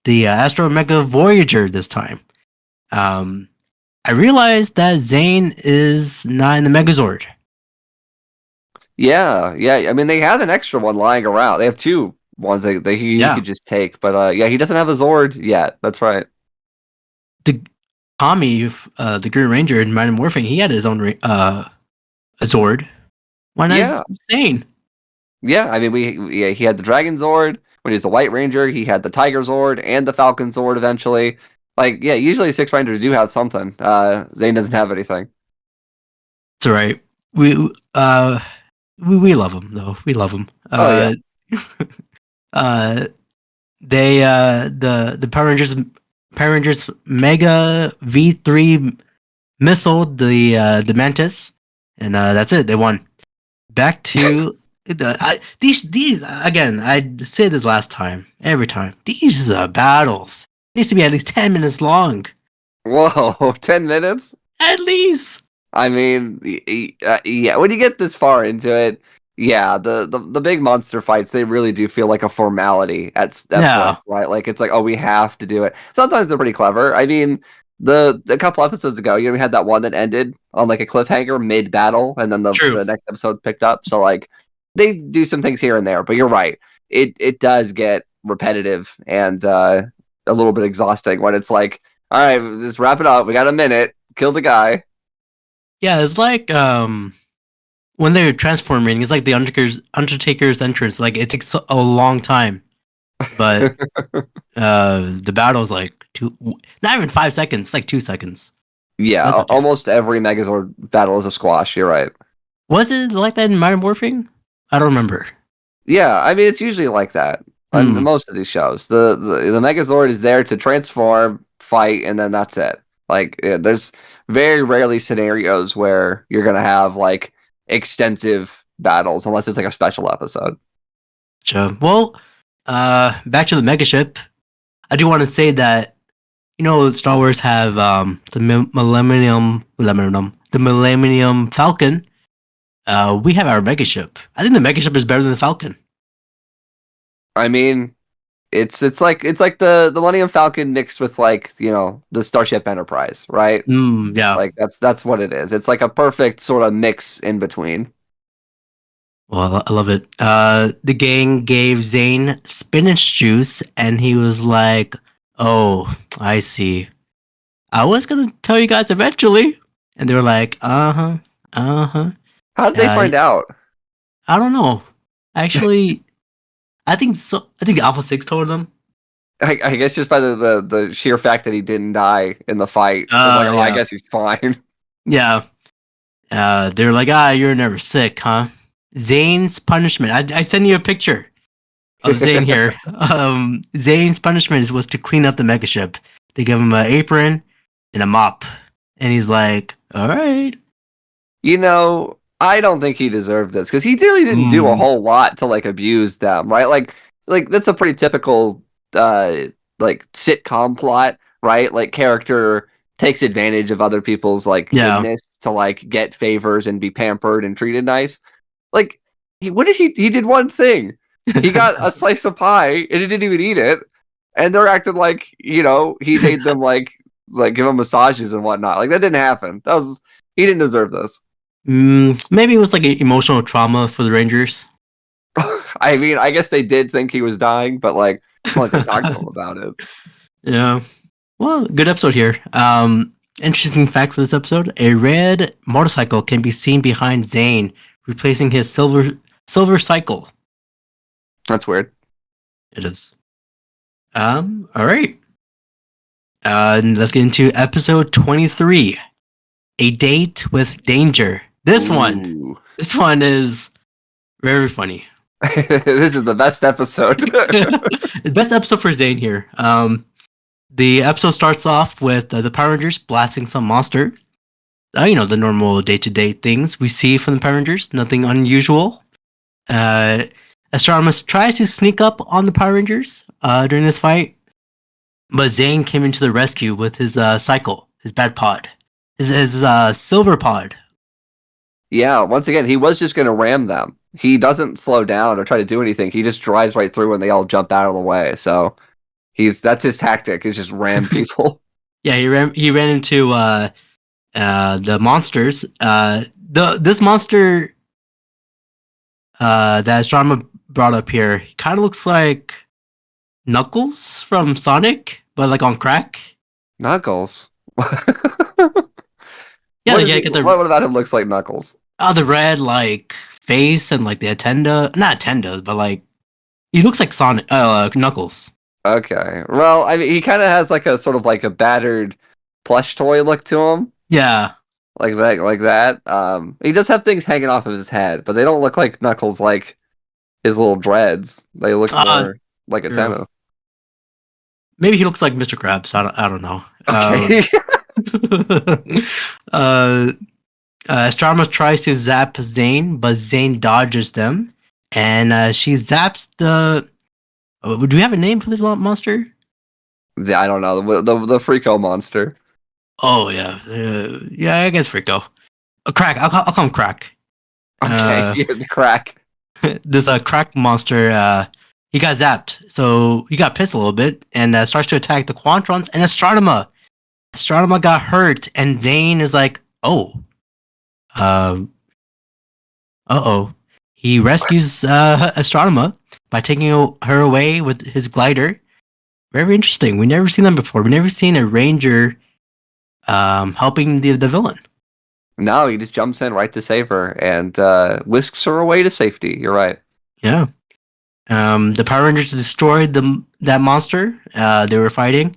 the Astro Mega Voyager this time. I realized that Zane is not in the Megazord. Yeah. I mean, they have an extra one lying around. They have 2 ones that he could just take. But he doesn't have a Zord yet. That's right. The Tommy, the Green Ranger in Mighty Morphing, he had his own Zord. Why not Zane? Yeah, I mean, he had the Dragon Zord. When he was the White Ranger, he had the Tiger Zord and the Falcon Zord eventually. Usually 6 Rangers do have something. Zane doesn't have anything. It's all right. We love him, though. We love him. The Power Rangers Mega V3 missile the Mantis, and that's it. They won. Back to These again. I said this last time. Every time these battles needs to be at least 10 minutes long. Whoa, 10 minutes? At least. I mean, yeah. When you get this far into it, yeah, the big monster fights, they really do feel like a formality at that Yeah. point, right? Like it's like, oh, we have to do it. Sometimes they're pretty clever. I mean, a couple episodes ago, we had that one that ended on like a cliffhanger mid battle, and then True. the next episode picked up. So like they do some things here and there, but you're right. It does get repetitive and a little bit exhausting when it's like, all right, just wrap it up. We got a minute. Kill the guy. Yeah, it's like when they're transforming. It's like the Undertaker's entrance. Like it takes a long time, but the battle's like not even 5 seconds. It's like 2 seconds. Yeah, That's okay. almost every Megazord battle is a squash. You're right. Was it like that in Modern Morphing? I don't remember. Yeah, I mean it's usually like that on most of these shows. The Megazord is there to transform, fight, and then that's it. Like there's very rarely scenarios where you're gonna have like extensive battles unless it's like a special episode. Sure. Well, back to the megaship. I do want to say that Star Wars have the Millennium Falcon. We have our megaship. I think the megaship is better than the Falcon. I mean, it's like the Millennium Falcon mixed with like the Starship Enterprise, right? Yeah. Like that's what it is. It's like a perfect sort of mix in between. Well, I love it. The gang gave Zane spinach juice, and he was like, "Oh, I see. I was gonna tell you guys eventually." And they were like, "Uh huh." How did they find out? I don't know. Actually, I think so. I think Alpha 6 told them. I guess just by the sheer fact that he didn't die in the fight. It was like, oh, I Yeah. guess he's fine. Yeah. They're like, you're never sick, huh? Zane's punishment. I sent you a picture of Zane here. Zane's punishment was to clean up the megaship. They give him an apron and a mop. And he's like, all right. I don't think he deserved this because he really didn't do a whole lot to like abuse them, right? Like that's a pretty typical like sitcom plot, right? Like character takes advantage of other people's like goodness to like get favors and be pampered and treated nice. Like what did he did one thing. He got a slice of pie and he didn't even eat it. And they're acting like, he made them like give him massages and whatnot. Like that didn't happen. He didn't deserve this. Maybe it was like an emotional trauma for the Rangers. I mean, I guess they did think he was dying, but like they talked to him about it. Yeah. Well, good episode here. Interesting fact for this episode: a red motorcycle can be seen behind Zane, replacing his silver cycle. That's weird. It is. All right. And let's get into episode 23. A date with danger. This one is very funny. This is the best episode. The best episode for Zane here. The episode starts off with the Power Rangers blasting some monster. The normal day-to-day things we see from the Power Rangers. Nothing unusual. Astronomus tries to sneak up on the Power Rangers during this fight, but Zane came into the rescue with his cycle, his bad pod, his silver pod. Yeah, once again, he was just going to ram them. He doesn't slow down or try to do anything. He just drives right through and they all jump out of the way. So that's his tactic, is just ram people. Yeah, he ran into the monsters. This monster that Astronomer brought up here, he kind of looks like Knuckles from Sonic, but like on crack. Knuckles? Yeah, what about him looks like Knuckles? The red like face and like the not attenda, but like he looks like Sonic, Knuckles. Okay, well, I mean, he kind of has like a sort of like a battered plush toy look to him. Yeah, like that. He does have things hanging off of his head, but they don't look like Knuckles, like his little dreads. They look more like a Tenno. Maybe he looks like Mr. Krabs. I don't know. Okay. Astronomer tries to zap Zane, but Zane dodges them. and she zaps the. Do we have a name for this monster? Yeah, I don't know the Freako monster. Oh yeah, yeah. I guess Frico. Crack. I'll call him Crack. Okay, yeah, the crack. This crack monster. He got zapped, so he got pissed a little bit and starts to attack the Quantrons and Astronema. Astronema got hurt, and Zane is like, "Oh, oh." He rescues Astronema by taking her away with his glider. Very interesting. We never seen them before. We never seen a ranger helping the villain. No, he just jumps in right to save her and whisks her away to safety. You're right. Yeah. The Power Rangers destroyed that monster they were fighting.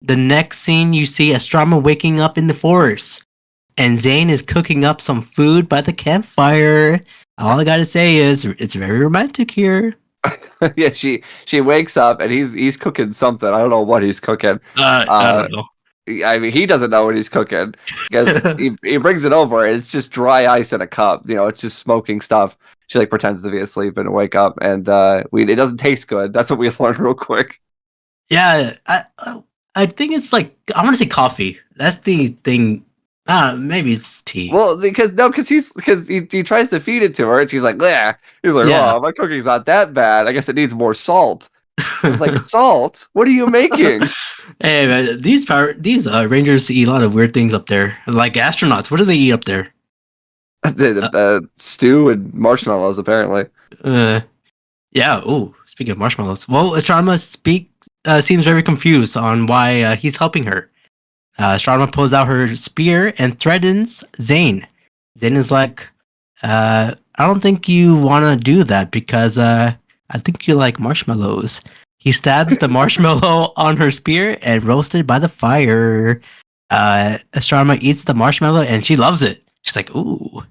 The next scene, you see Astronema waking up in the forest, and Zane is cooking up some food by the campfire. All I gotta say is, it's very romantic here. Yeah, she wakes up and he's cooking something. I don't know what he's cooking. I don't know. I mean, he doesn't know what he's cooking because he brings it over and it's just dry ice in a cup. You know, it's just smoking stuff. She like pretends to be asleep and wake up, and it doesn't taste good. That's what we learned real quick. Yeah, I think it's like, I want to say coffee. That's the thing. Maybe it's tea. Well, because he tries to feed it to her and she's like, bleh. He's like, Yeah. oh, my cooking's not that bad. I guess it needs more salt. I was like, salt? What are you making? Hey man, these rangers eat a lot of weird things up there. Like astronauts. What do they eat up there? Stew and marshmallows, apparently. Yeah. Oh, speaking of marshmallows. Well, Astronema seems very confused on why he's helping her. Astronema pulls out her spear and threatens Zane. Zane is like, I don't think you want to do that because I think you like marshmallows. He stabs the marshmallow on her spear and roasted by the fire. Astronema eats the marshmallow and she loves it. She's like, ooh,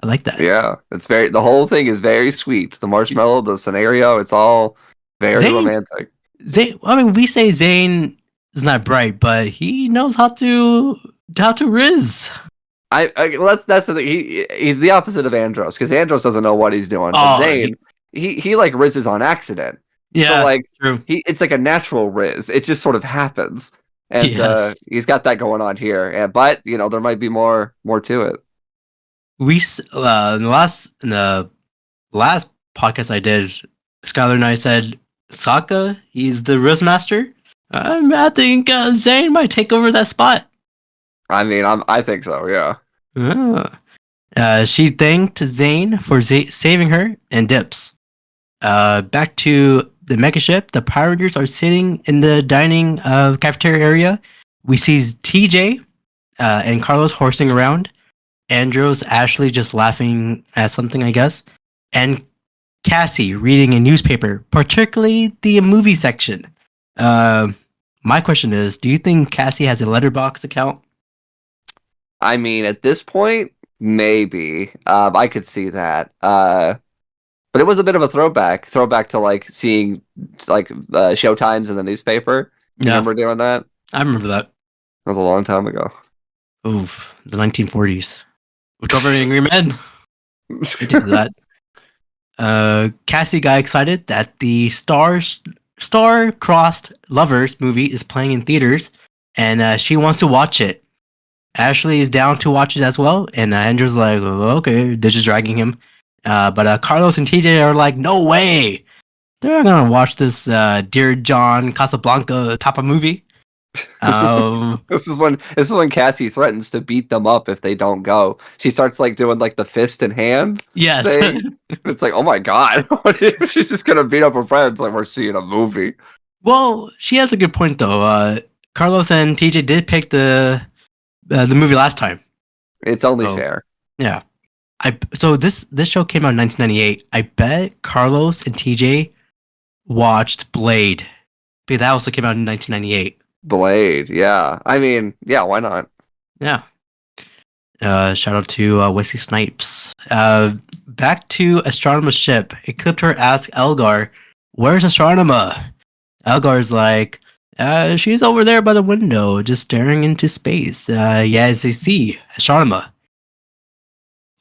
I like that. Yeah, the whole thing is very sweet. The marshmallow, the scenario, it's all very romantic. Zane, I mean, we say Zane is not bright, but he knows how to riz. Well, that's the thing. He's the opposite of Andros because Andros doesn't know what he's doing. But Zane, he like rizzes on accident. Yeah, so like true. It's like a natural riz. It just sort of happens, and Yes. He's got that going on here. But you know there might be more to it. We in the last podcast I did, Skylar and I said Sokka, he's the riz master. I think Zane might take over that spot. I mean, I think so. Yeah. She thanked Zane for saving her and dips. Back to the mega ship. The Power Rangers are sitting in the dining cafeteria area. We see TJ and Carlos horsing around. Andros, Ashley just laughing at something, I guess. And Cassie reading a newspaper, particularly the movie section. My question is, do you think Cassie has a Letterboxd account? I mean, at this point, maybe. I could see that. But it was a bit of a throwback to like seeing like showtimes in the newspaper. Yeah. Remember doing that? I remember that. That was a long time ago. Oof, the 1940s. Which over Angry Men. We did that. Cassie got excited that the Star-Crossed Lovers movie is playing in theaters, and she wants to watch it. Ashley is down to watch it as well, and Andrew's like, oh, okay, they're just dragging him. But Carlos and TJ are like, no way! They're not gonna watch this Dear John Casablanca type of movie. This is when Cassie threatens to beat them up if they don't go. She starts like doing like the fist and hand Yes. thing. It's like, oh my god, she's just gonna beat up her friends like we're seeing a movie. Well, she has a good point though. Carlos and TJ did pick the movie last time. It's only fair. Yeah. So this show came out in 1998. I bet Carlos and TJ watched Blade, because that also came out in 1998. Blade, yeah. I mean, yeah, why not? Yeah. Shout out to Wesley Snipes. Back to Astronema's ship. Ecliptor asks Elgar, "Where's Astronema?" Elgar's like, she's over there by the window, just staring into space. Yeah, as they see Astronema.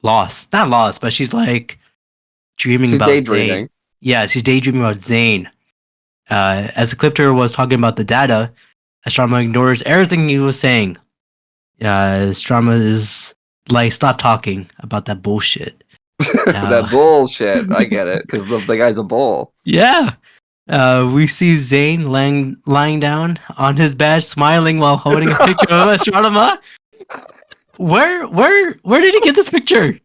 Lost. Not lost, but she's like dreaming She's about daydreaming. Zane. Yeah, she's daydreaming about Zane. As the Clipter was talking about the data, Astrama ignores everything he was saying. Astrama is like, stop talking about that bullshit. That bullshit. I get it, because the guy's a bull. Yeah. We see Zane lying down on his bed, smiling while holding a picture of Astronema. Where did he get this picture?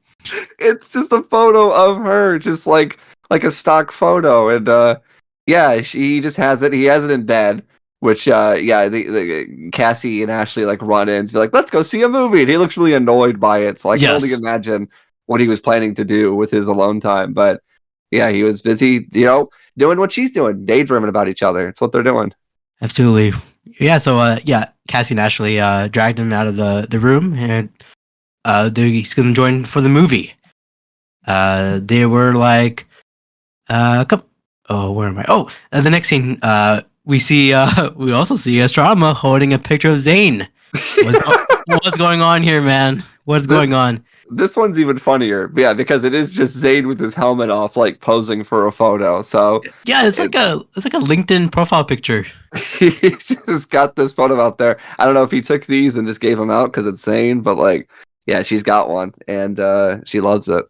It's just a photo of her, just like a stock photo, and yeah, he just has it. He has it in bed, which yeah, the Cassie and Ashley like run in to be like, let's go see a movie, and he looks really annoyed by it. So I can only Yes. imagine what he was planning to do with his alone time, but yeah, he was busy, doing what she's doing, daydreaming about each other. It's what they're doing. Absolutely. Yeah, so yeah, Cassie and Ashley dragged him out of the room, and he's gonna join for the movie. They were like where am I? Oh, the next scene, we see we also see Astrama holding a picture of Zane. What's going on here, man? What's going on? This one's even funnier, yeah, because it is just Zayn with his helmet off, like posing for a photo. So Yeah, it's like a LinkedIn profile picture. he's just got this photo out there. I don't know if he took these and just gave them out because it's Zayn, but like, yeah, she's got one, and she loves it.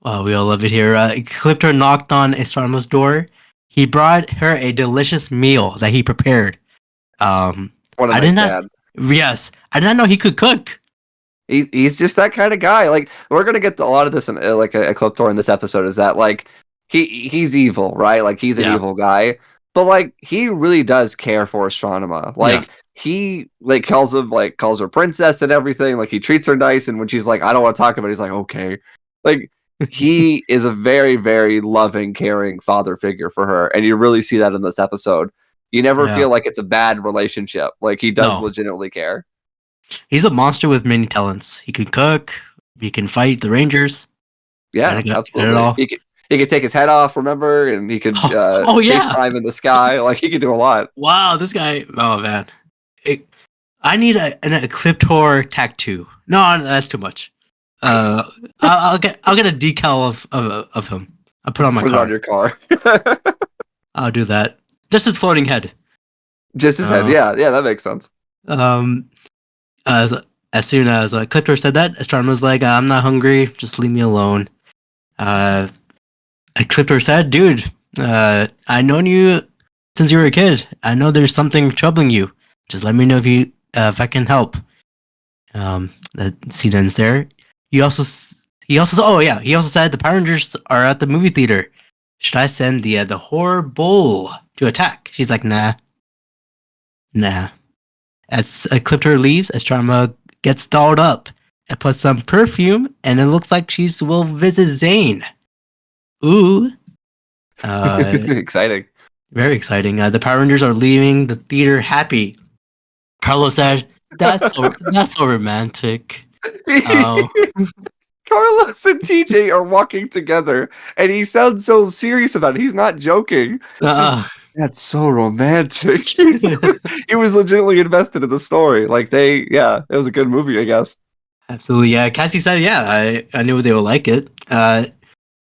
Oh, we all love it here. Clipter knocked on Astrama's door. He brought her a delicious meal that he prepared. What a I nice did not. dad. Yes, I did not know he could cook. He's just that kind of guy. Like, we're gonna get a lot of this in like a Ecliptor in this episode. Is that like he's evil, right? Like he's an Yeah. evil guy, but like he really does care for Astronema. Like Yes. he calls her princess and everything. Like he treats her nice, and when she's like, I don't want to talk about it, he's like, okay. Like he is a very, very loving, caring father figure for her, and you really see that in this episode. You never Yeah. feel like it's a bad relationship. Like he does No. legitimately care. He's a monster with many talents. He can cook. He can fight the Rangers. Yeah, Got it absolutely. all. He could take his head off, remember, and he could Oh yeah! FaceTime in the sky. Like he could do a lot. Wow, this guy. Oh man, I need an Ecliptor tattoo. No, that's too much. I'll get a decal of him. I'll put it on my Put it on car. your car. I'll do that. Just his floating head. Just his head. Yeah, that makes sense. As soon as Cliptor said that, Astronomer's like, I'm not hungry, just leave me alone. Cliptor said, dude, I've known you since you were a kid. I know there's something troubling you. Just let me know if I can help. The scene ends there. He also said the Power Rangers are at the movie theater. Should I send the horror bull to attack? She's like, nah. As Cliptor leaves, Astrama gets dolled up and puts some perfume, and it looks like she will visit Zane. Ooh. Exciting. Very exciting. The Power Rangers are leaving the theater happy. Carlos said, that's so romantic. Oh. Carlos and TJ are walking together, and he sounds so serious about it. He's not joking. That's so romantic. He was legitimately invested in the story. Like it was a good movie, I guess. Absolutely, yeah. Cassie said, yeah, I knew they would like it.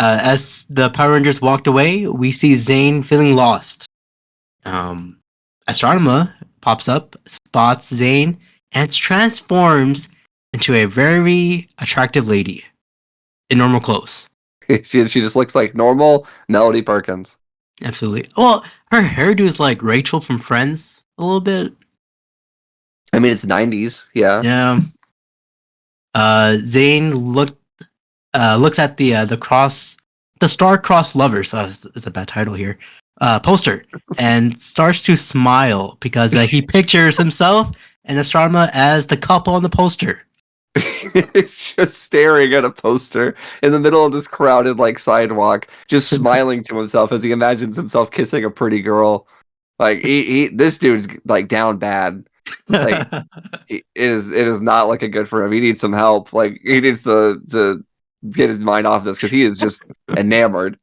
As the Power Rangers walked away, we see Zane feeling lost. Astronema pops up, spots Zane, and transforms into a very attractive lady in normal clothes. She just looks like normal Melody Perkins. Absolutely. Well, her hairdo is like Rachel from Friends a little bit. I mean, it's 90s. Yeah. Yeah. Zane looks at the star-crossed lovers. It's a bad title here. Poster, and starts to smile because he pictures himself and Astronema as the couple on the poster. He's just staring at a poster in the middle of this crowded like sidewalk, just smiling to himself as he imagines himself kissing a pretty girl. Like this dude's like down bad. Like it is not looking good for him. He needs some help. Like he needs to get his mind off this because he is just enamored.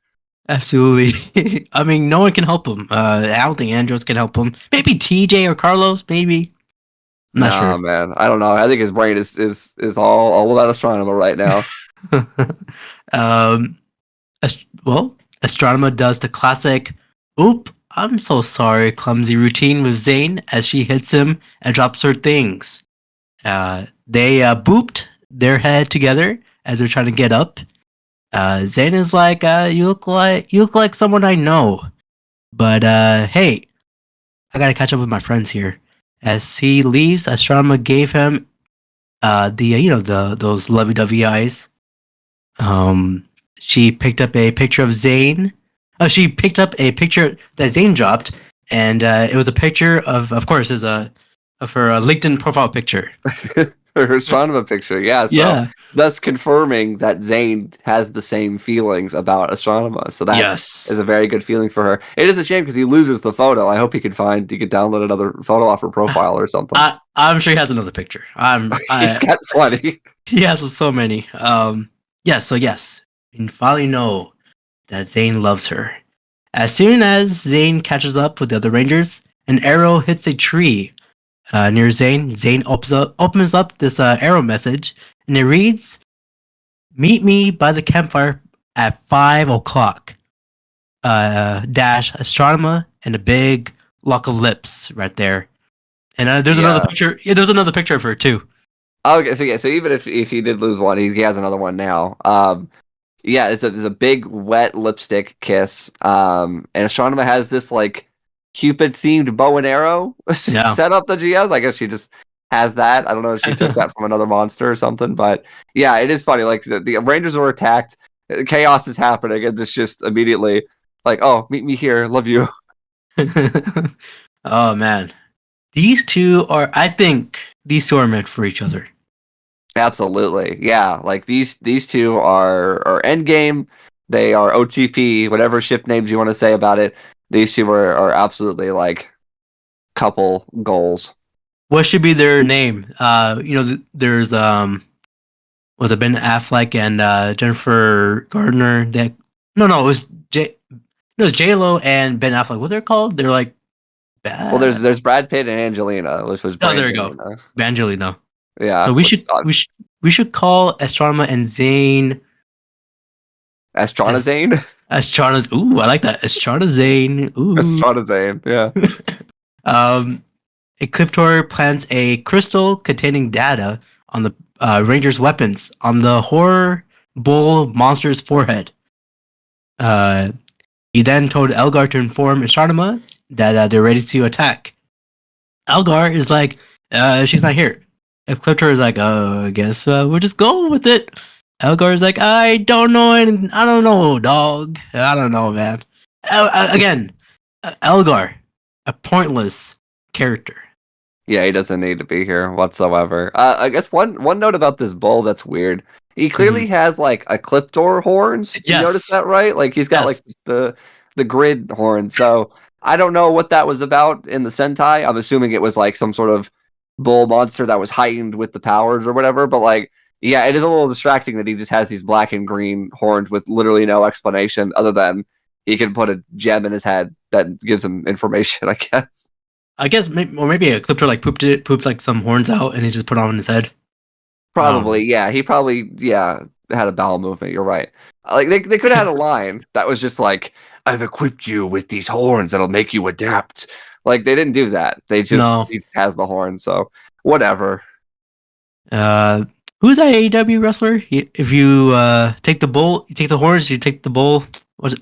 Absolutely. I mean, no one can help him. I don't think Andros can help him. Maybe TJ or Carlos. Maybe. I'm not sure. Man. I don't know. I think his brain is all about astronomer right now. Astronema does the classic, "Oop, I'm so sorry," clumsy routine with Zane as she hits him and drops her things. They booped their head together as they're trying to get up. Zane is like, you look like someone I know, but hey, I gotta catch up with my friends here." As he leaves, Astronema gave him the those lovey-dovey eyes. She picked up a picture of Zane. She picked up a picture that Zane dropped, and it was a picture of course, is a of her LinkedIn profile picture. Her astronomer picture, yeah. So, Yeah. thus confirming that Zane has the same feelings about astronomer. So that Yes. is a very good feeling for her. It is a shame because he loses the photo. I hope he could download another photo off her profile or something. I'm sure he has another picture. He's got plenty. He has so many. Yes. So yes, you finally know that Zane loves her. As soon as Zane catches up with the other Rangers, an arrow hits a tree near Zane. Zane opens up this arrow message, and it reads, "Meet me by the campfire at 5 o'clock." Dash astronomer and a big lock of lips right there. And there's another Yeah. picture. Yeah, there's another picture of her too. Okay, so yeah, so even if he did lose one, he has another one now. Yeah, it's a big wet lipstick kiss. And Astronomer has this like Cupid themed bow and arrow Yeah. set up that she has. I guess she just has that. I don't know if she took that from another monster or something, but yeah, it is funny. Like the Rangers were attacked, chaos is happening, and it's just immediately like, oh, meet me here, love you. Oh man, I think these two are meant for each other. Absolutely, yeah. Like these two are endgame. They are OTP, whatever ship names you want to say about it. These two are absolutely like couple goals. What should be their name? There's was it Ben Affleck and Jennifer Gardner? No, it was J Lo and Ben Affleck. What's it called? They're like Well, there's Brad Pitt and Angelina, which was oh, there you go, Brangelina. Evangelina. Yeah, So we should call Astronomer and Zane Astrana Zane. Astrona's. Ooh, I like that. Astrana Zane. Ooh. Astrana Zane. Yeah. Ecliptor plants a crystal containing data on the Ranger's weapons on the horror bull monster's forehead. He then told Elgar to inform Astronema that they're ready to attack. Elgar is like, she's not here. Ecliptor is like, I guess we'll just go with it. Elgar is like, I don't know, dog. I don't know, man. Again, Elgar, a pointless character. Yeah, he doesn't need to be here whatsoever. I guess one note about this bull that's weird. He clearly has like Ecliptor horns. You Yes. notice that, right? Like he's got Yes. like the grid horn. So I don't know what that was about in the Sentai. I'm assuming it was like some sort of bull monster that was heightened with the powers or whatever. But like, yeah, it is a little distracting that he just has these black and green horns with literally no explanation other than he can put a gem in his head that gives him information, I guess. I guess, maybe Ecliptor like pooped like some horns out, and he just put on his head. Probably, yeah. He probably, yeah, had a bowel movement. You're right. Like they could have had a line that was just like, "I've equipped you with these horns that'll make you adapt." Like they didn't do that. He just has the horn. So whatever. Who's that AEW wrestler? If you take the bull, you take the horns, you take the bull. What's it?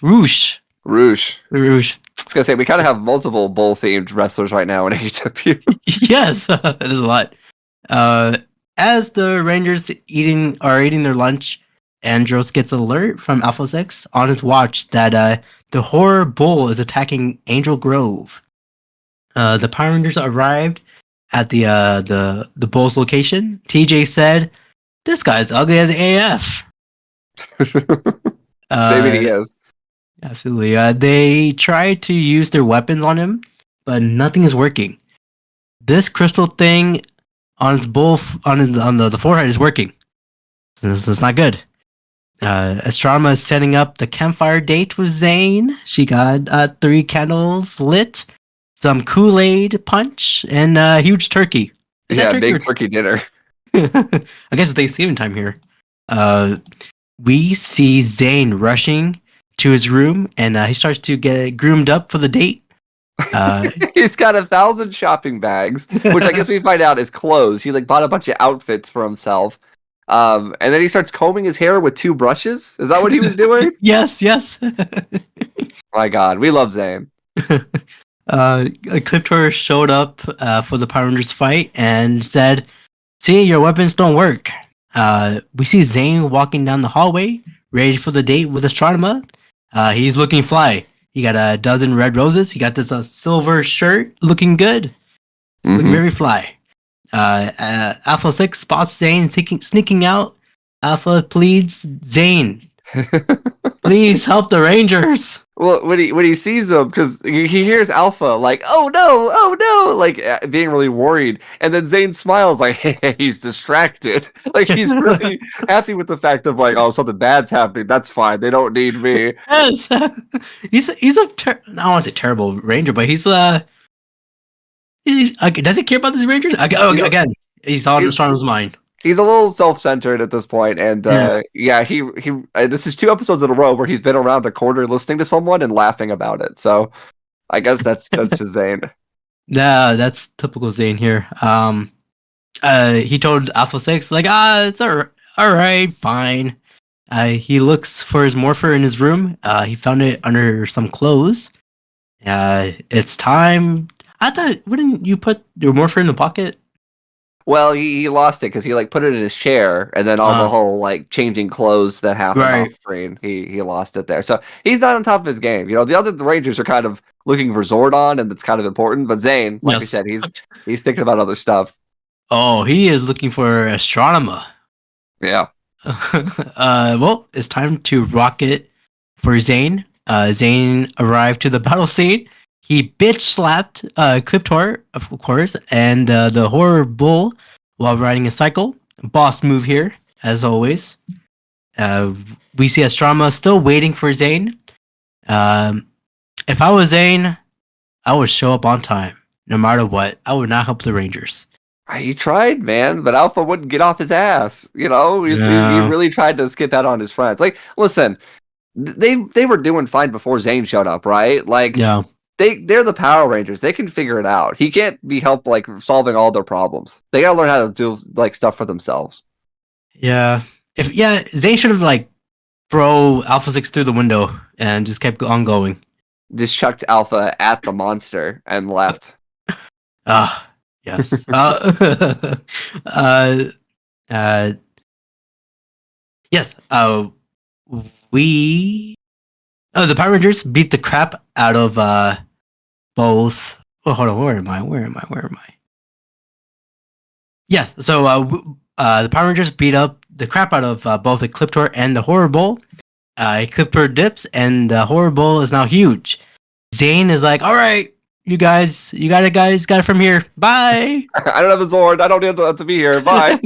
Roosh. I was gonna say we kind of have multiple bull themed wrestlers right now in AEW. Yes, there's a lot. As the Rangers are eating their lunch, Andros gets an alert from Alpha 6 on his watch that the horror bull is attacking Angel Grove. The Power Rangers arrived at the bull's location. TJ said, "This guy's ugly as AF." Maybe he is. Absolutely. They try to use their weapons on him, but nothing is working. This crystal thing on his on the forehead is working. This is not good. Astrama is setting up the campfire date with Zane. She got 3 candles lit, some Kool-Aid punch, and a huge turkey. Yeah, big turkey dinner. I guess it's Thanksgiving time here. we see Zane rushing to his room, and he starts to get groomed up for the date. He's got 1,000 shopping bags, which I guess we find out is clothes. He like bought a bunch of outfits for himself. And then he starts combing his hair with 2 brushes. Is that what he was doing? Yes. My God, we love Zane. Cliptor showed up for the Power Rangers fight and said, "See, your weapons don't work." We see Zane walking down the hallway, ready for the date with Astronema. He's looking fly. He got a dozen red roses. He got this silver shirt, looking good, looking very fly. Alpha 6 spots Zane sneaking out. Alpha pleads, "Zane, please help the Rangers." Well, when he sees him, because he hears Alpha like, "Oh no," like being really worried, and then Zane smiles like, "Hey, he's distracted." Like he's really happy with the fact of like, "Oh, something bad's happening. That's fine. They don't need me." Yes, he's I don't want to say terrible Ranger, but he's does he care about these Rangers? Again, he's on Astronomer's mind. He's a little self-centered at this point, and he this is 2 episodes in a row where he's been around a corner listening to someone and laughing about it. So I guess that's just Zane. Yeah, that's typical Zane here. He told Alpha 6 like, it's all right, fine. He looks for his morpher in his room. He found it under some clothes. It's time. I thought, wouldn't you put your morpher in the pocket? Well, he lost it because he like put it in his chair, and then all the whole like changing clothes that happened off screen, he lost it there. So he's not on top of his game. You know, the Rangers are kind of looking for Zordon, and that's kind of important. But Zane, like I said, he's thinking about other stuff. Oh, he is looking for Astronema. Yeah. Well, it's time to rocket for Zane. Zane arrived to the battle scene. He bitch slapped Cliptor, of course, and the horror bull while riding a cycle. Boss move here, as always. We see Astronema still waiting for Zane. If I was Zane, I would show up on time, no matter what. I would not help the Rangers. He tried, man, but Alpha wouldn't get off his ass. You know, he really tried to skip out on his friends. Like, listen, they were doing fine before Zane showed up, right? Like, yeah. They're the Power Rangers. They can figure it out. He can't be helped like solving all their problems. They gotta learn how to do like stuff for themselves. Yeah. Zane should have like throw Alpha 6 through the window and just kept on going. Just chucked Alpha at the monster and left. Yes. Yes. The Power Rangers beat the crap out of both. Oh, hold on. Where am I? Yes. So the Power Rangers beat up the crap out of both the Cliptor and the Horror Bull. Cliptor dips, and the Horror Bull is now huge. Zane is like, "All right, you got it from here. Bye." I don't have a Zord. I don't need to be here. Bye.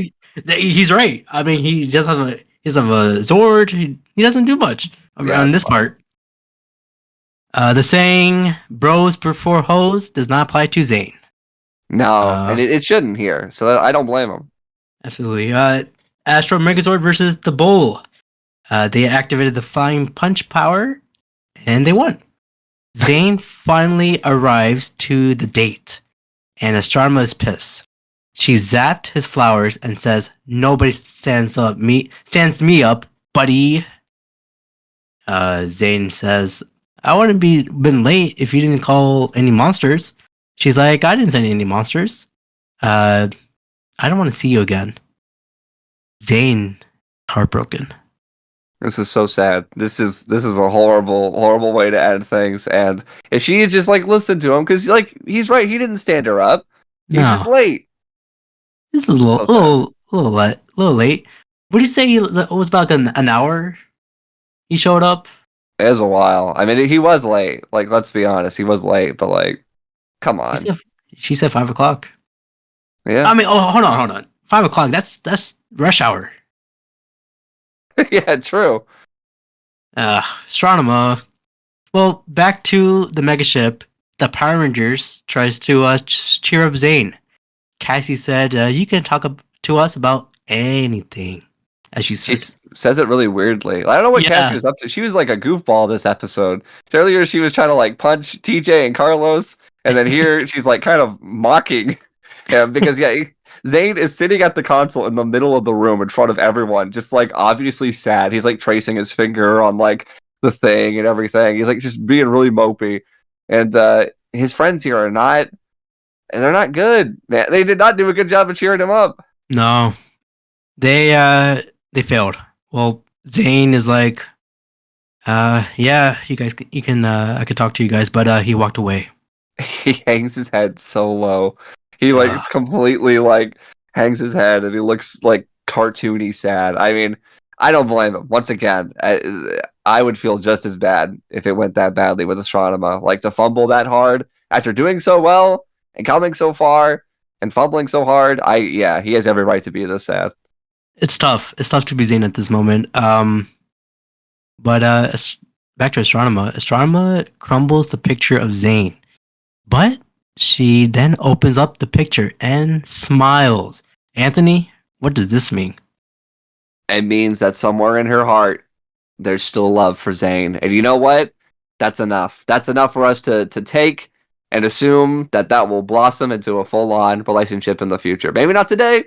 He's right. I mean, he just has a Zord. He doesn't do much around this part. The saying "bros before hoes" does not apply to Zane. No, and it shouldn't here. So I don't blame him. Absolutely. Astro Megazord versus the Bull. They activated the Flying Punch power, and they won. Zane finally arrives to the date, and Astronema is pissed. She zapped his flowers and says, "Nobody stands me up, buddy." Zane says, "I wouldn't been late if you didn't call any monsters." She's like, "I didn't send any monsters. I don't want to see you again." Zane, heartbroken. This is so sad. This is a horrible way to end things. And if she had just like listened to him, because like he's right, he didn't stand her up. He's just late. This is a little late. What do you say? It was about an hour. He showed up. It was a while. I mean, he was late. Like, let's be honest, he was late. But like, come on. She said 5 o'clock. Yeah. I mean, hold on. 5 o'clock. That's rush hour. Yeah, true. Astronema. Well, back to the megaship. The Power Rangers tries to cheer up Zane. Cassie said, "You can talk to us about anything." as she She said. says it really weirdly. I don't know what Yeah. Cassie was up to. She was like a goofball this episode. Earlier, she was trying to like punch TJ and Carlos, and then here she's like kind of mocking him because Zane is sitting at the console in the middle of the room in front of everyone, just like obviously sad. He's like tracing his finger on like the thing and everything. He's like just being really mopey, and his friends here are not, and they're not good. Man, they did not do a good job of cheering him up. No, they failed. Well, Zane is like, yeah, you guys, you can, I could talk to you guys, but he walked away. He hangs his head so low. He like Ah. completely like hangs his head and he looks like cartoony sad. I mean, I don't blame him. Once again, I would feel just as bad if it went that badly with Astronema. Like to fumble that hard after doing so well and coming so far and fumbling so hard. He has every right to be this sad. It's tough. It's tough to be Zane at this moment. But back to Astronema. Astronema crumbles the picture of Zane, but she then opens up the picture and smiles. Anthony, what does this mean? It means that somewhere in her heart, there's still love for Zane. And you know what? That's enough. That's enough for us to take and assume that that will blossom into a full-on relationship in the future. Maybe not today,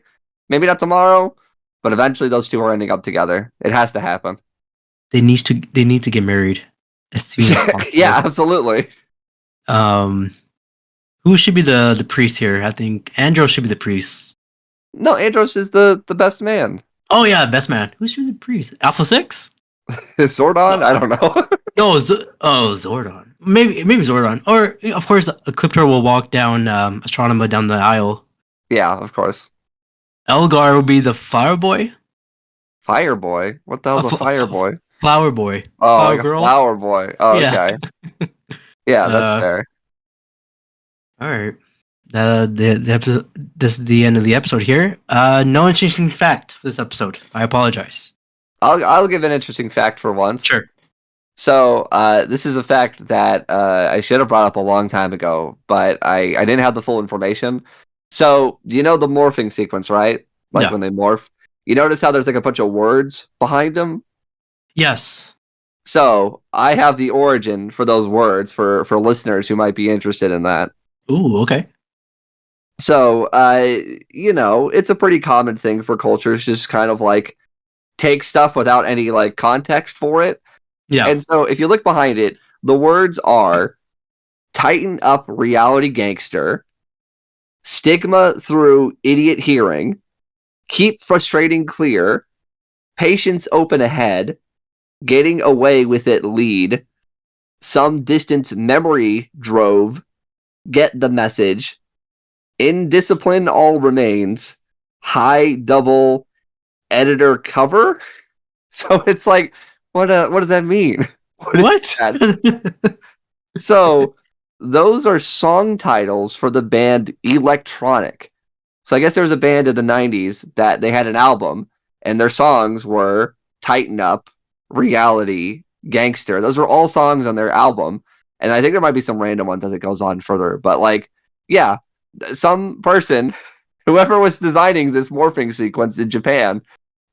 maybe not tomorrow, but eventually those two are ending up together. It has to happen. They need to get married as soon as possible. Yeah, absolutely. Who should be the priest here? I think Andros should be the priest. No, Andros is the best man. Oh yeah, best man. Who should be the priest? Alpha 6? Zordon? I don't know. No, Zordon. Maybe Zordon. Or of course, Ecliptor will walk down Astronema down the aisle. Yeah, of course. Elgar will be the fire boy. Fireboy? What the hell's a fireboy? Flower boy. Oh, Flower like a girl. flower boy. Oh, Yeah. okay. Yeah, that's fair. All right. The episode, this is the end of the episode here. No interesting fact for this episode. I apologize. I'll give an interesting fact for once. Sure. So, this is a fact that I should have brought up a long time ago, but I didn't have the full information. So, you know the morphing sequence, right? Like Yeah. when they morph. You notice how there's like a bunch of words behind them? Yes. So, I have the origin for those words for listeners who might be interested in that. Ooh, okay. So, it's a pretty common thing for cultures just kind of like take stuff without any like context for it. Yeah. And so if you look behind it, the words are tighten up reality gangster, stigma through idiot hearing, keep frustrating clear, patience open ahead, getting away with it lead, some distance memory drove, get the message, in discipline all remains, high double editor cover. So it's like, what does that mean? What is that? So those are song titles for the band Electronic. So I guess there was a band in the 90s that they had an album and their songs were Tighten Up, Reality, Gangster. Those were all songs on their album. And I think there might be some random ones as it goes on further. But like, yeah, some person, whoever was designing this morphing sequence in Japan,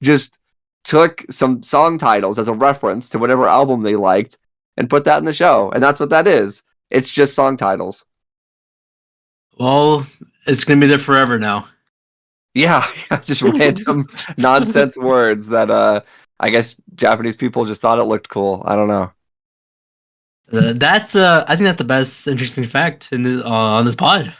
just took some song titles as a reference to whatever album they liked and put that in the show. And that's what that is. It's just song titles. Well, it's gonna be there forever now. Yeah, just random nonsense words that I guess Japanese people just thought it looked cool. I don't know. That's I think that's the best interesting fact in this, on this pod.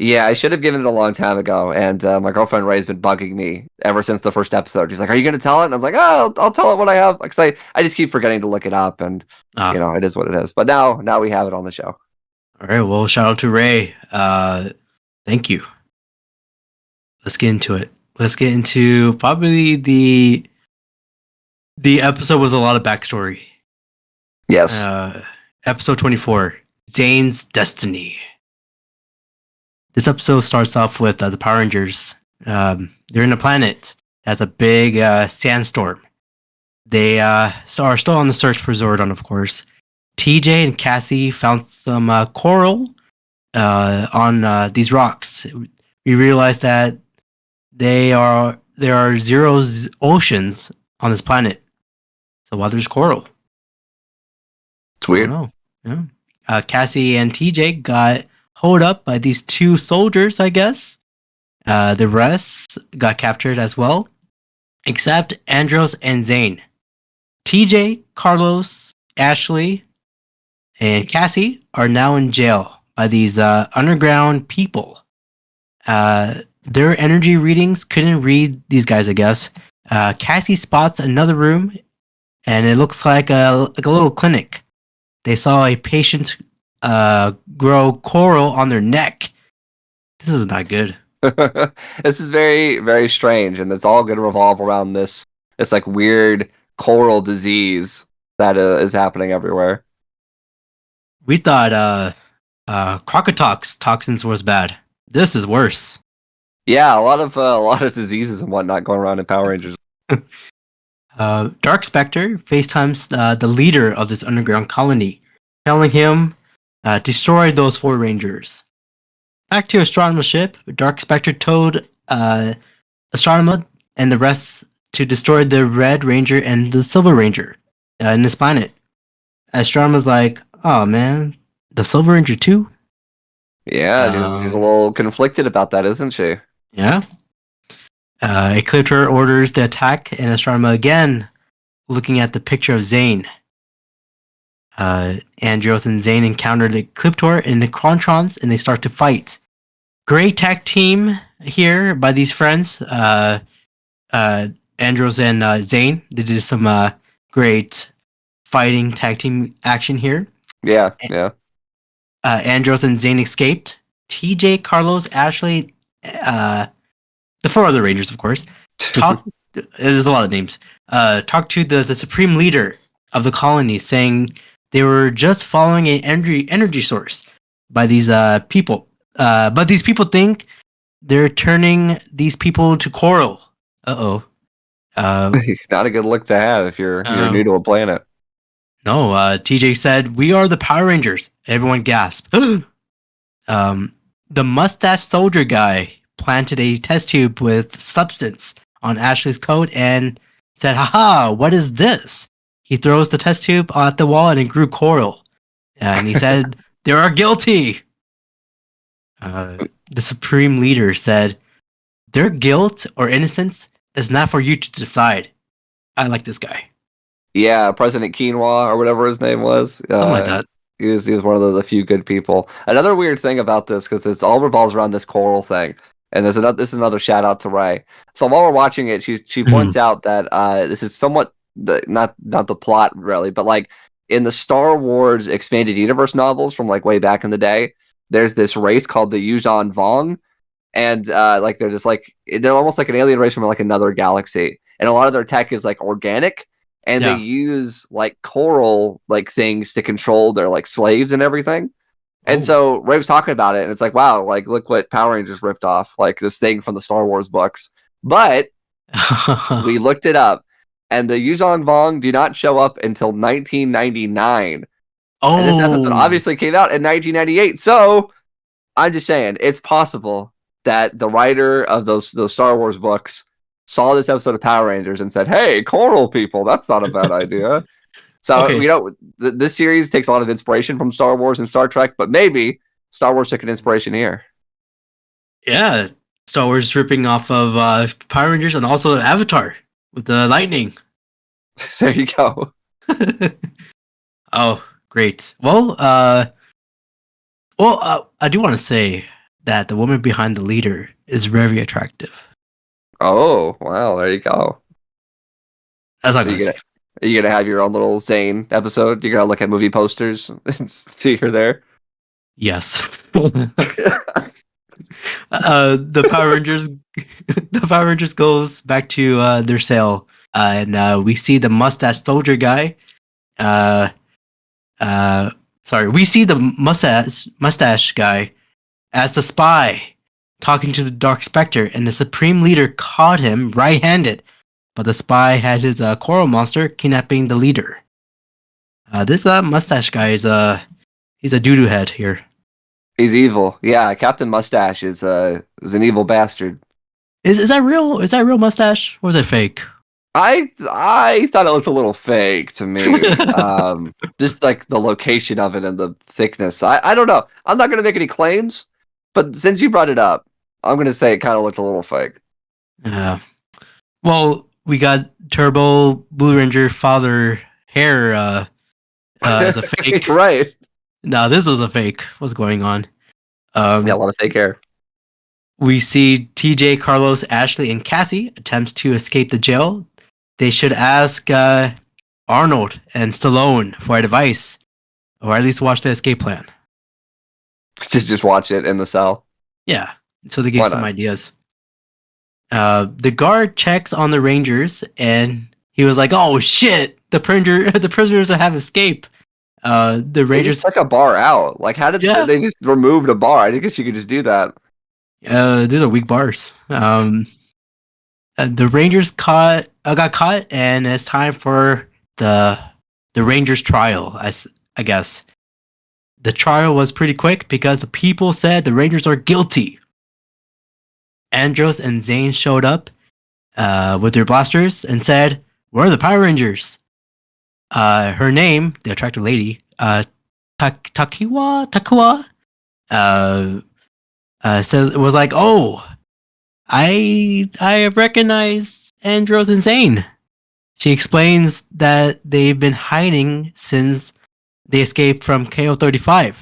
Yeah, I should have given it a long time ago, and my girlfriend Ray's been bugging me ever since the first episode. She's like, "Are you going to tell it?" And I was like, "Oh, I'll tell it when I have." Because I just keep forgetting to look it up, and it is what it is. But now we have it on the show. All right. Well, shout out to Ray. Thank you. Let's get into it. Let's get into probably the episode with a lot of backstory. Yes. Episode 24, Zane's Destiny. This episode starts off with the Power Rangers. They're in a planet that has a big sandstorm. They are still on the search for Zordon, of course. TJ and Cassie found some coral on these rocks. We realize that the there are zero oceans on this planet. So why there's coral? It's I don't weird. know. Yeah. Cassie and TJ got holed up by these two soldiers, I guess. The rest got captured as well, except Andros and Zane. TJ, Carlos, Ashley, and Cassie are now in jail by these underground people. Their energy readings couldn't read these guys, I guess. Cassie spots another room, and it looks like a little clinic. They saw a patient grow coral on their neck. This is not good. This is very, very strange, and it's all going to revolve around this like weird coral disease that is happening everywhere. We thought crocotox toxins was bad. This is worse. Yeah, a lot of diseases and whatnot going around in Power Rangers. Dark Spectre FaceTimes the leader of this underground colony, telling him destroy those 4 Rangers. Back to Astronoma's ship, Dark Spectre told Astronema and the rest to destroy the Red Ranger and the Silver Ranger in this planet. Astronema's like, oh man, the Silver Ranger too? Yeah, she's a little conflicted about that, isn't she? Yeah. Ecliptor orders the attack, and Astronema again looking at the picture of Zane. Andros and Zane encounter the Ecliptor and the Chrontrons, and they start to fight. Great tag team here by these friends. Andros and Zane. They did some great fighting tag team action here. Yeah. Andros and Zane escaped. TJ, Carlos, Ashley, the 4 other Rangers, of course. There's a lot of names. Talked to the supreme leader of the colony, saying they were just following an energy source by these people. But these people think they're turning these people to coral. Uh-oh. Not a good look to have if you're new to a planet. No, TJ said, we are the Power Rangers. Everyone gasped. The mustache soldier guy planted a test tube with substance on Ashley's coat and said, haha, what is this? He throws the test tube at the wall and it grew coral. And he said, they are guilty. The supreme leader said, their guilt or innocence is not for you to decide. I like this guy. Yeah, President Quinoa or whatever his name was. Something like that. He was one of the few good people. Another weird thing about this, because it all revolves around this coral thing, and this is another shout out to Ray. So while we're watching it, she points out that this is somewhat not the plot really, but like in the Star Wars expanded universe novels from like way back in the day, there's this race called the Yuuzhan Vong, and like they're just like they're almost like an alien race from like another galaxy, and a lot of their tech is like organic. And they use like coral like things to control their like slaves and everything. And so Ray was talking about it, and it's like, wow, like look what Power Rangers ripped off, like this thing from the Star Wars books. But we looked it up, and the Yuuzhan Vong do not show up until 1999. And this episode obviously came out in 1998. So I'm just saying, it's possible that the writer of those Star Wars books saw this episode of Power Rangers and said, hey, coral people, that's not a bad idea. So, you know, this series takes a lot of inspiration from Star Wars and Star Trek, but maybe Star Wars took an inspiration here. Yeah, Star Wars ripping off of Power Rangers and also Avatar with the lightning. There you go. Oh, great. Well, I do want to say that the woman behind the leader is very attractive. Oh, wow, there you go. That's all I'm gonna say. Are you gonna have your own little Zane episode? You're gonna look at movie posters and see her there? Yes. The Power Rangers goes back to their cell, and we see the mustache soldier guy. We see the mustache guy as the spy talking to the Dark Spectre, and the Supreme Leader caught him right-handed, but the spy had his coral monster kidnapping the leader. This mustache guy is he's a doo-doo head here. He's evil. Yeah, Captain Mustache is an evil bastard. Is that real? Is that real mustache or is it fake? I thought it looked a little fake to me. Just like the location of it and the thickness. I don't know. I'm not gonna make any claims, but since you brought it up, I'm gonna say it kind of looked a little fake. Yeah. Well, we got Turbo Blue Ranger father hair as a fake. Right. No, this is a fake. What's going on? Yeah, a lot of fake hair. We see TJ, Carlos, Ashley, and Cassie attempts to escape the jail. They should ask Arnold and Stallone for advice, or at least watch the escape plan. Just watch it in the cell. Yeah, so they give Why some not? ideas. The guard checks on the Rangers, and he was like, "Oh shit, the prisoners have escaped." The They Rangers, just took a bar out. Like, how did yeah, they just removed a bar? I guess you could just do that. these are weak bars. The Rangers got caught, and it's time for the Rangers trial. I guess the trial was pretty quick because the people said the Rangers are guilty. Andros and Zane showed up with their blasters and said, "We're the Power Rangers." Her name, the attractive lady, Takua, says it was like, "Oh, I recognize Andros and Zane." She explains that they've been hiding since they escaped from KO-35.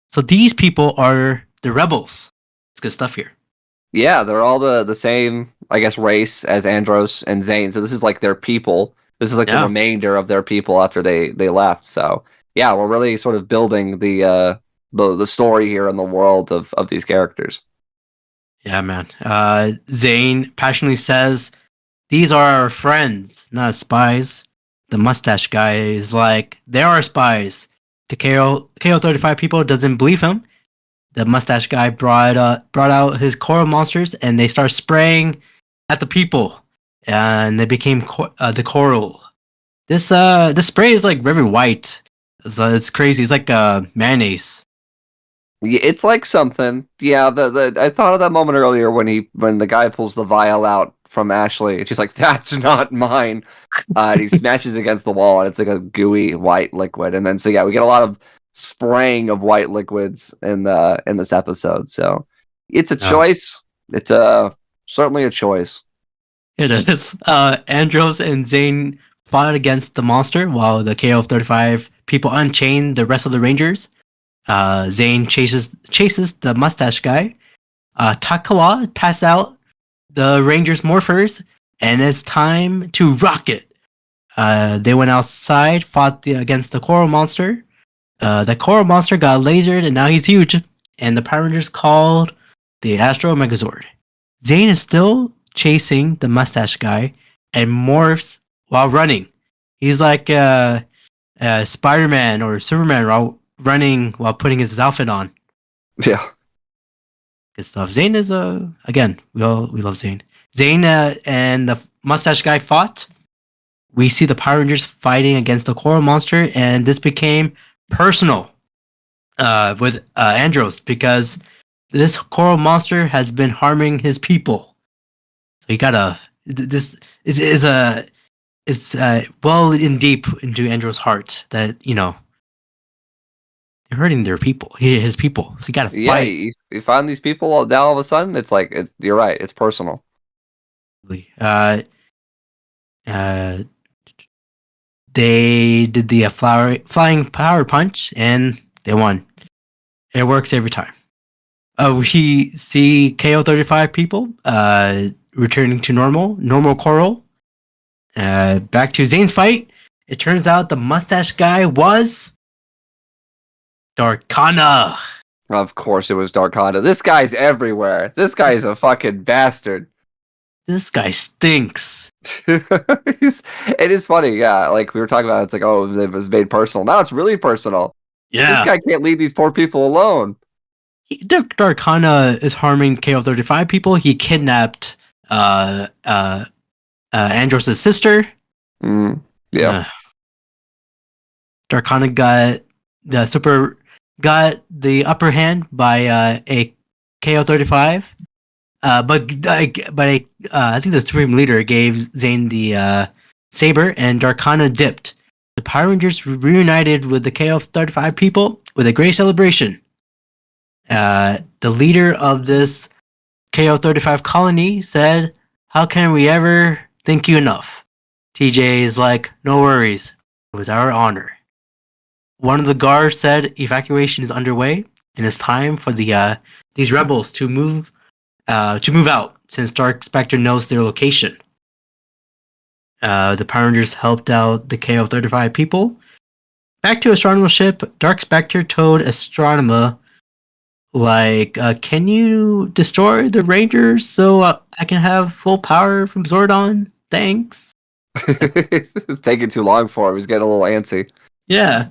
So these people are the rebels. It's good stuff here. Yeah, they're all the same, I guess, race as Andros and Zane. So this is like their people. This is like the Yeah. remainder of their people after they left. So yeah, we're really sort of building the story here in the world of these characters. Yeah, man. Zane passionately says, "These are our friends, not spies." The mustache guy is like, "They are spies." The KO-35 people doesn't believe him. The mustache guy brought out his coral monsters, and they start spraying at the people, and they became the coral. This spray is like very white. It's crazy. It's like mayonnaise. Yeah, it's like something. Yeah, the I thought of that moment earlier when the guy pulls the vial out from Ashley, and she's like, "That's not mine." And he smashes against the wall, and it's like a gooey white liquid. And then so yeah, we get a lot of spraying of white liquids in this episode. So it's a Oh, choice. It's certainly a choice. it is. Andros and Zane fought against the monster while the KO-35 people unchained the rest of the Rangers. Zane chases the mustache guy. Takawa passes out the Rangers morphers, and it's time to rock it. They went outside, fought against the coral monster. The coral monster got lasered, and now he's huge. And the Power Rangers called the Astro Megazord. Zane is still chasing the mustache guy and morphs while running. He's like Spider-Man or Superman running while putting his outfit on. Yeah. Good stuff. Zane is again, we love Zane. Zane and the mustache guy fought. We see the Power Rangers fighting against the coral monster, and this became personal with Andros because this coral monster has been harming his people. So you gotta this is a it's well in deep into Andros' heart that they're hurting their people, his people. So you gotta Yeah, fight. you find these people now all of a sudden, it's like you're right, it's personal. Uh, uh, they did the flying power punch and they won. It works every time. We see KO-35 people returning to normal coral. Back to Zane's fight. It turns out the mustache guy was Darkana. Of course it was Dark Honda. This guy's everywhere. This guy is a fucking bastard. This guy stinks. It is funny, yeah. Like we were talking about, it's like, oh, it was made personal. Now it's really personal. This Yeah. guy can't leave these poor people alone. Darkana is harming KO-35 people. He kidnapped Andros' sister. Yeah. Darkana got the upper hand by a KO-35. I think the Supreme Leader gave Zane the saber, and Darkana dipped. The Power Rangers reunited with the KO-35 people with a great celebration. The leader of this KO-35 colony said, "How can we ever thank you enough?" TJ is like, "No worries. It was our honor." One of the guards said evacuation is underway, and it's time for these rebels to move out since Dark Spectre knows their location. The Power Rangers helped out the KO-35 people. Back to Astronomer's ship, Dark Spectre told Astronema, can you destroy the Rangers so I can have full power from Zordon? Thanks. It's taking too long for him. He's getting a little antsy. Yeah.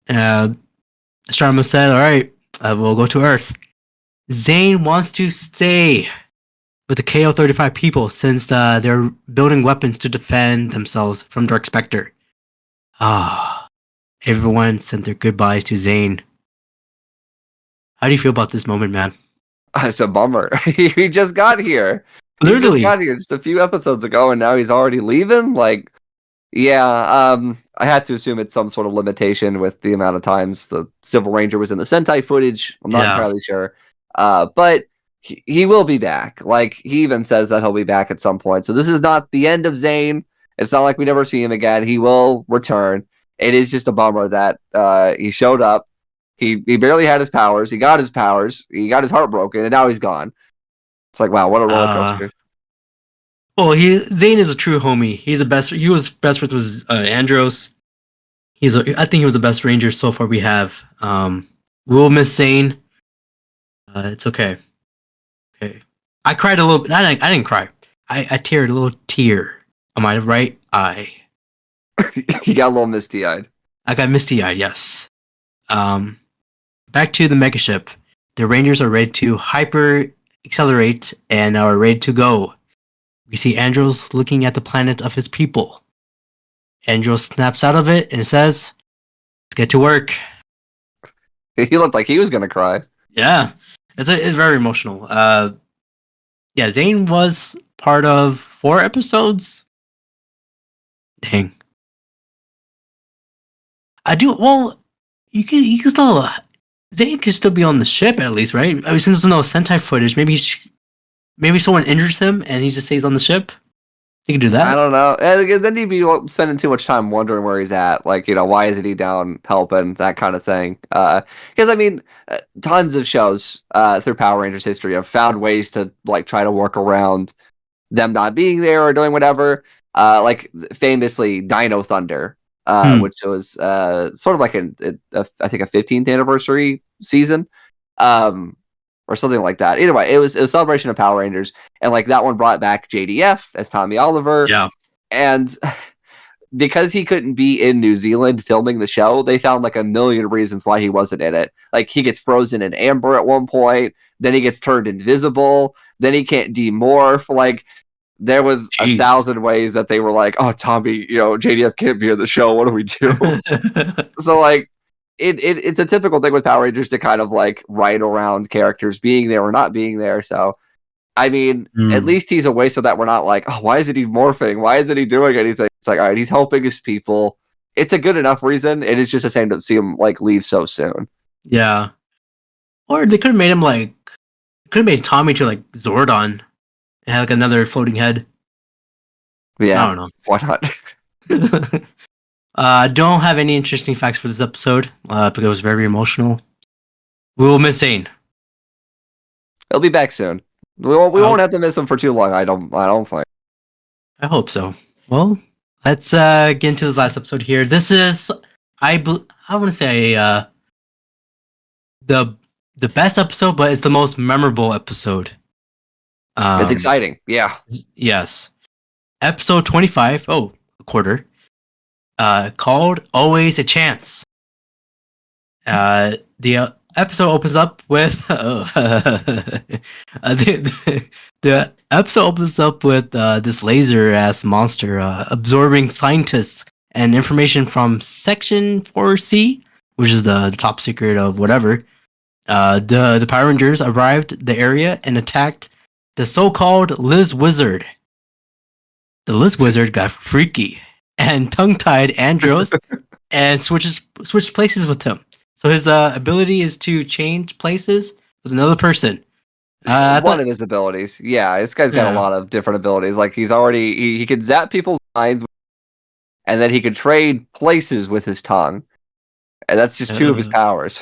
Astronomer said, all right, we'll go to Earth. Zane wants to stay with the KO-35 people since they're building weapons to defend themselves from Dark Spectre. Everyone sent their goodbyes to Zane. How do you feel about this moment, man? It's a bummer. He just got here. Literally. He just got here just a few episodes ago, and now he's already leaving? I had to assume it's some sort of limitation with the amount of times the Civil Ranger was in the Sentai footage. I'm not entirely sure. But he will be back. He even says that he'll be back at some point. So this is not the end of Zane. It's not like we never see him again. He will return. It is just a bummer that he showed up. He barely had his powers. He got his powers. He got his heart broken, and now he's gone. It's like, wow, what a roller coaster. Well, Zane is a true homie. He was best friends with Andros. I think he was the best Ranger so far we have. We will miss Zane. It's okay. Okay. I cried a little bit. I didn't cry. I teared a little tear on my right eye. You got a little misty-eyed. I got misty-eyed, yes. Back to the megaship. The Rangers are ready to hyper-accelerate and are ready to go. We see Andros looking at the planet of his people. Andros snaps out of it and says, "Let's get to work." He looked like he was going to cry. Yeah. It's very emotional. Zane was part of 4 episodes. Dang. You can still Zane can still be on the ship at least, right? I mean, since there's no Sentai footage, maybe someone injures him and he just stays on the ship. You can do that. I don't know. And then he'd be spending too much time wondering where he's at. Why isn't he down helping? That kind of thing. Because tons of shows through Power Rangers history have found ways to try to work around them not being there or doing whatever. Famously, Dino Thunder. Which was sort of I think a 15th anniversary season, or something like that. Either way, it was a celebration of Power Rangers, and that one brought back JDF as Tommy Oliver. Yeah, and because he couldn't be in New Zealand filming the show, they found a million reasons why he wasn't in it. He gets frozen in amber at one point, then he gets turned invisible, then he can't demorph. There was 1,000 ways that they were like, "Oh, Tommy, JDF can't be in the show. What do we do?" So it's a typical thing with Power Rangers to kind of write around characters being there or not being there. So at least he's away so that we're not like, "Oh, why isn't he morphing? Why isn't he doing anything?" It's like, all right, he's helping his people. It's a good enough reason. It is just a shame to see him leave so soon. Yeah. Or they could have made him could have made Tommy to Zordon. It had another floating head. Yeah, I don't know. Why not? Don't have any interesting facts for this episode because it was very emotional. We will miss Zane. He'll be back soon. We won't have to miss him for too long. I don't think. I hope so. Well, let's get into this last episode here. This is I want to say the best episode, but it's the most memorable episode. It's exciting. Yeah. Yes. Episode 25. Oh, a quarter. Called Always a Chance. The episode opens up with the episode opens up with this laser ass monster absorbing scientists and information from Section 4C, which is the top secret of whatever. The Power Rangers arrived the area and attacked the so-called Liz Wizard. The Liz Wizard got freaky and tongue-tied Andros and switched places with him. So his ability is to change places with another person. One of his abilities. Yeah, this guy's got a lot of different abilities. Like he could zap people's minds, and then he could trade places with his tongue. And that's just two of his powers.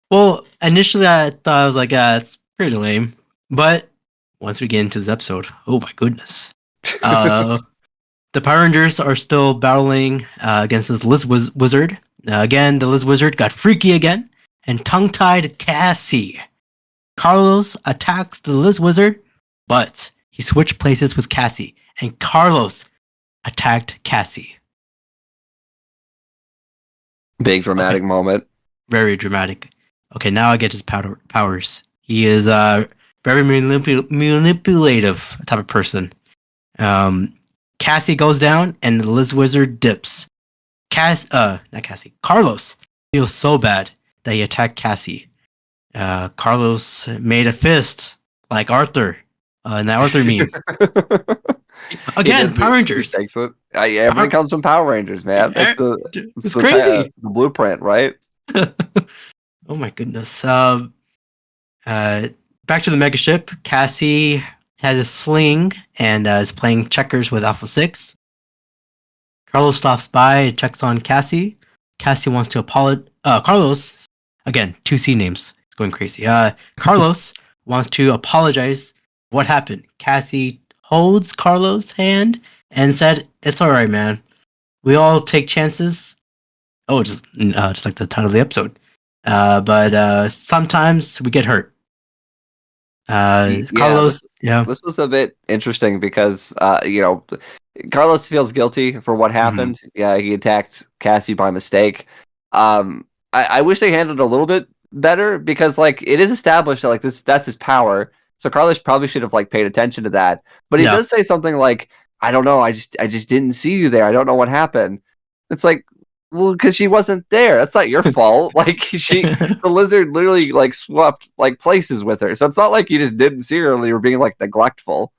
Well, initially I thought I was like, it's pretty lame. But once we get into this episode, oh my goodness. The Power Rangers are still battling against this Liz Wizard. Again, the Liz Wizard got freaky again and tongue-tied Cassie. Carlos attacks the Liz Wizard, but he switched places with Cassie, and Carlos attacked Cassie. Big dramatic moment. Very dramatic. Okay, now I get his powers. He is a very manipulative type of person. Cassie goes down, and the Liz Wizard dips. Not Cassie. Carlos feels so bad that he attacked Cassie. Carlos made a fist like Arthur in that Arthur meme. Again, Power Rangers. Everything comes from Power Rangers, man. It's crazy. The blueprint, right? Oh my goodness. Back to the mega ship. Cassie has a sling and is playing checkers with Alpha 6. Carlos stops by and checks on Cassie. Cassie wants to apologize. Carlos, again, 2C names. It's going crazy. Carlos wants to apologize. What happened? Cassie holds Carlos' hand and said, "It's all right, man. We all take chances." Oh, just like the title of the episode. But sometimes we get hurt. Carlos, this was a bit interesting because Carlos feels guilty for what happened. Mm-hmm. Yeah, he attacked Cassie by mistake. I wish they handled it a little bit better because like it is established that like that's his power. So Carlos probably should have like paid attention to that. But he does say something like, "I don't know, I just didn't see you there. I don't know what happened." It's like, well, because she wasn't there. That's not your fault. Like the lizard literally like swapped like places with her. So it's not like you just didn't see her and you were being like neglectful.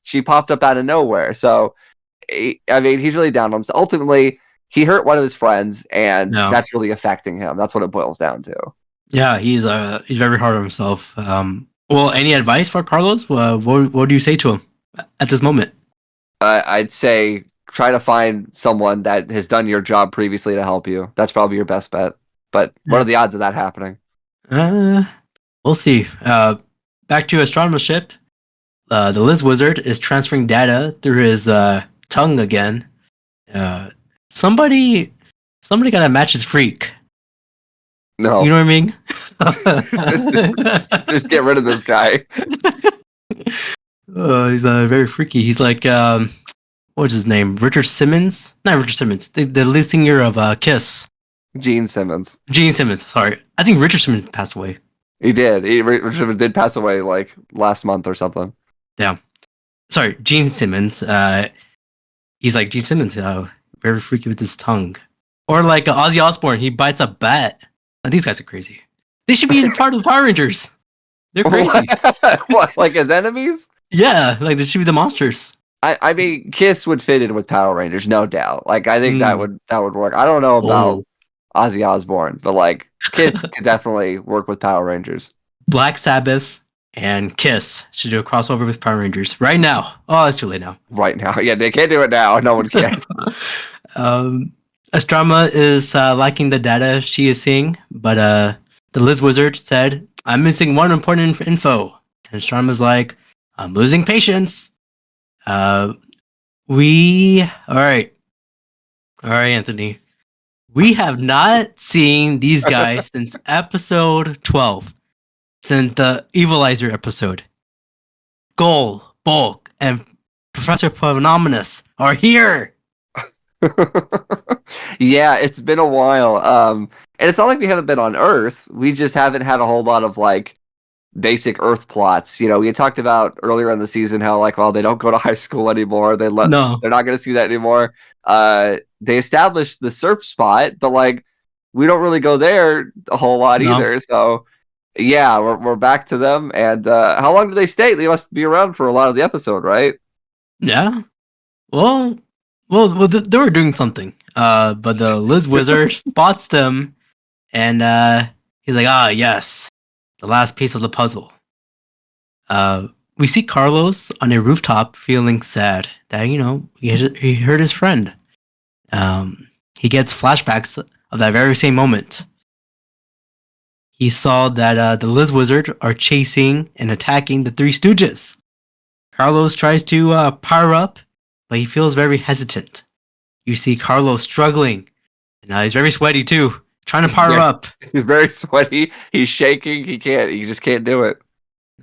She popped up out of nowhere. So I mean, he's really down on himself. Ultimately, he hurt one of his friends, and that's really affecting him. That's what it boils down to. Yeah, he's very hard on himself. Well, any advice for Carlos? What do you say to him at this moment? I'd say try to find someone that has done your job previously to help you. That's probably your best bet. But what are the odds of that happening? We'll see. Back to Astronomer ship. The Liz Wizard is transferring data through his tongue again. Somebody gotta match his freak. No. You know what I mean? just get rid of this guy. He's very freaky. He's like, what's his name? Richard Simmons? Not Richard Simmons. The lead singer of Kiss. Gene Simmons. Sorry. I think Richard Simmons passed away. He did. Richard Simmons did pass away like last month or something. Yeah. Sorry, Gene Simmons. He's like Gene Simmons. Very freaky with his tongue. Or like Ozzy Osbourne. He bites a bat. These guys are crazy. They should be part of the Power Rangers. They're crazy. What, like as enemies? Yeah, like they should be the monsters. I mean, Kiss would fit in with Power Rangers, no doubt. Like I think that would work. I don't know about Ozzy Osbourne, but like Kiss could definitely work with Power Rangers. Black Sabbath and Kiss should do a crossover with Power Rangers right now. Oh, it's too late now. Right now, yeah, they can't do it now. No one can. Astrama is liking the data she is seeing, but the Liz Wizard said, "I'm missing one important info." And Astrama's like, "I'm losing patience." All right, Anthony. We have not seen these guys since episode 12, since the Evilizer episode. Goal, Bulk, and Professor Phenomenus are here. Yeah, it's been a while. And it's not like we haven't been on Earth. We just haven't had a whole lot of like basic Earth plots. You know, we had talked about earlier in the season how like, well, they don't go to high school anymore. They're not going to see that anymore. They established the surf spot, but like we don't really go there a whole lot either. So Yeah, we're back to them. And how long did they stay? They must be around for a lot of the episode, right? Yeah. Well, they were doing something. But the Liz Wizard spots them, and he's like, "Ah, yes, the last piece of the puzzle." We see Carlos on a rooftop feeling sad that he hurt his friend. He gets flashbacks of that very same moment. He saw that the Liz Wizard are chasing and attacking the Three Stooges. Carlos tries to power up, but he feels very hesitant. You see Carlos struggling, and he's very sweaty too, trying to power up. He's very sweaty. He's shaking. He can't. He just can't do it.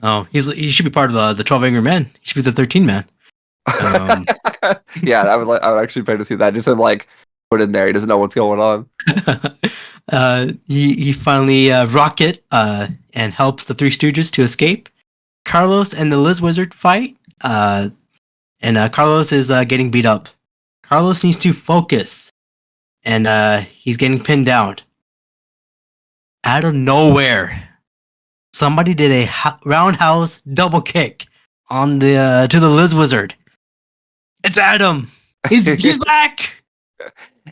Oh, he should be part of the 12 Angry Men. He should be the 13 man. Yeah, I would actually pay to see that. Just him like put in there. He doesn't know what's going on. He finally rocket and helps the Three Stooges to escape. Carlos and the Liz Wizard fight, and Carlos is getting beat up. Carlos needs to focus, and he's getting pinned down. Out of nowhere, somebody did a roundhouse double kick on the to the Liz Wizard. It's Adam. He's back.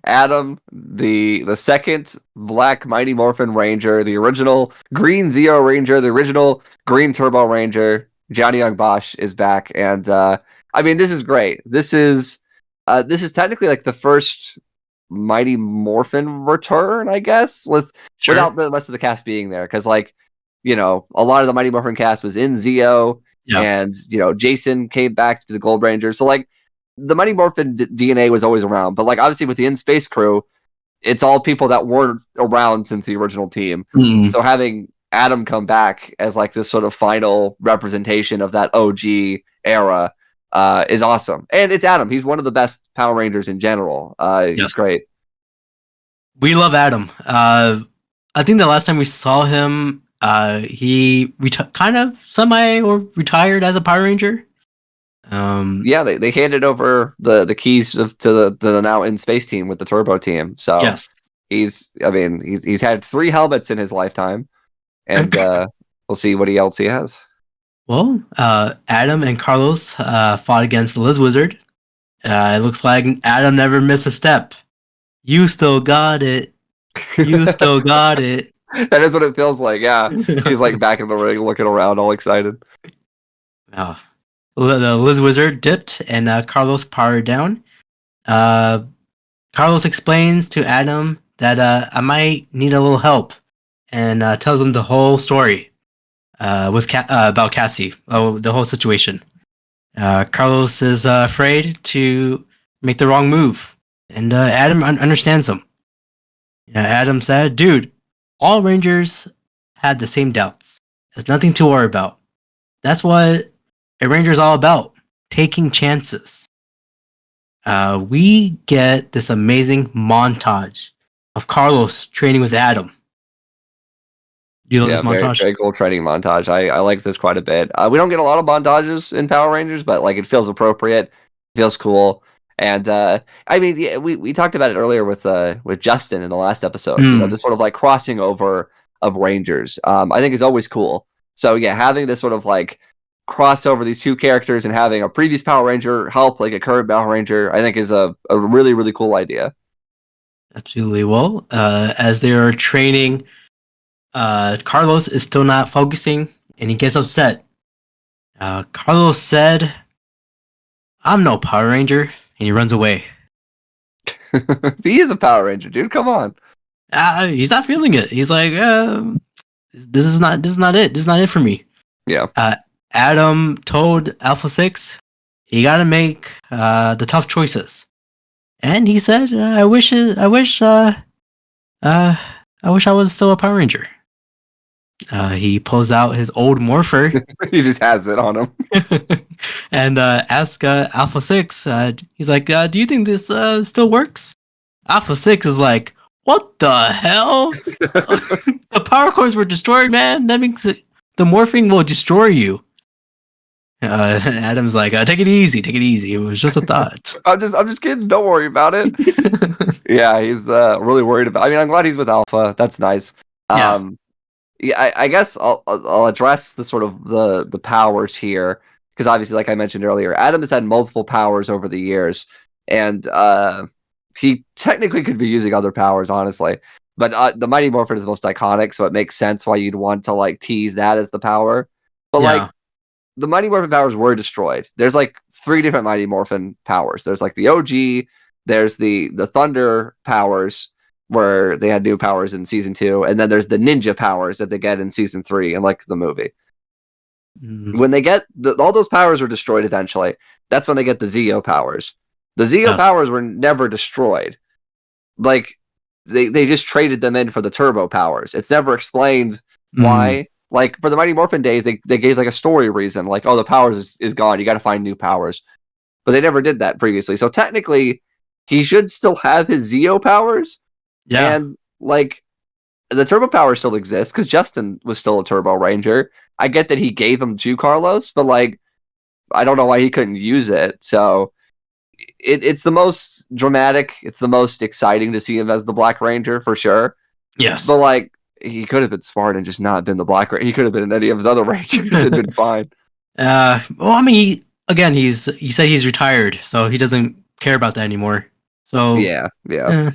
Adam, the second Black Mighty Morphin Ranger, the original Green Zeo Ranger, the original Green Turbo Ranger, Johnny Young Bosch is back, and I mean this is great. This is technically like the first Mighty Morphin return, I guess, without the rest of the cast being there, because like a lot of the Mighty Morphin cast was in Zeo, and Jason came back to be the Gold Ranger, so like. The Mighty Morphin DNA was always around, but like obviously with the in-space crew, it's all people that weren't around since the original team. So having Adam come back as like this sort of final representation of that OG era is awesome. And it's Adam. He's one of the best Power Rangers in general. He's great. We love Adam. I think the last time we saw him, he kind of semi or retired as a Power Ranger. Yeah, they handed over the keys to the now in space team with the Turbo team. So yes, he's had 3 helmets in his lifetime, and we'll see what else he has. Well, Adam and Carlos fought against the Liz Wizard. It looks like Adam never missed a step. You still got it. You still got it. That is what it feels like. Yeah, he's like back in the ring, looking around, all excited. Oh. The Liz Wizard dipped, and Carlos powered down. Carlos explains to Adam that I might need a little help, and tells him the whole story about Cassie, the whole situation. Carlos is afraid to make the wrong move, and Adam understands him. Adam said, "Dude, all Rangers had the same doubts. There's nothing to worry about. That's what a Ranger is all about, taking chances." We get this amazing montage of Carlos training with Adam. Do you love this montage? Very cool training montage. I like this quite a bit. We don't get a lot of montages in Power Rangers, but like it feels appropriate, it feels cool, and I mean, yeah, we talked about it earlier with Justin in the last episode. This sort of like crossing over of Rangers, I think is always cool. So yeah, having this sort of like cross over these two characters and having a previous Power Ranger help like a current Power Ranger, I think is a really, really cool idea. Absolutely. Well, as they are training, Carlos is still not focusing, and he gets upset. Carlos said, "I'm no Power Ranger," and he runs away. He is a Power Ranger, dude. Come on. He's not feeling it. He's like, this is not it. This is not it for me. Yeah. Adam told Alpha 6 he got to make the tough choices, and he said, I wish I was still a Power Ranger." He pulls out his old morpher. He just has it on him. And asks Alpha 6, he's like, "Do you think this still works?" Alpha 6 is like, "What the hell? The power cores were destroyed, man. That means the morphing will destroy you." Adam's like, "Take it easy. It was just a thought." I'm just kidding. Don't worry about it. Yeah, he's really worried about. I mean, I'm glad he's with Alpha. That's nice. Yeah. Yeah, I guess I'll address the sort of the powers here because obviously, like I mentioned earlier, Adam has had multiple powers over the years, and he technically could be using other powers, honestly. But the Mighty Morphin is the most iconic, so it makes sense why you'd want to like tease that as the power. But Yeah. like the Mighty Morphin powers were destroyed. There's like three different Mighty Morphin powers. There's like the OG, there's the Thunder powers where they had new powers in season 2, and then there's the ninja powers that they get in season 3 and like the movie. Mm, When they get all those powers are destroyed eventually, that's when they get the Zeo powers. The Zeo yes. powers were never destroyed. Like they just traded them in for the turbo powers. It's never explained Mm, why. Like for the Mighty Morphin days, they gave like a story reason, like, oh, the powers is gone. You got to find new powers. But they never did that previously. So technically, he should still have his Zeo powers. yeah. And like the turbo power still exists because Justin was still a Turbo Ranger. I get that he gave them to Carlos, but like I don't know why he couldn't use it. So it's the most dramatic. It's the most exciting to see him as the Black Ranger for sure. But Yes. like he could have been smart and just not been the Black Ranger. He could have been in any of his other Rangers and been fine. Well, I mean, again, he said he's retired, so he doesn't care about that anymore. So, Yeah, yeah. eh,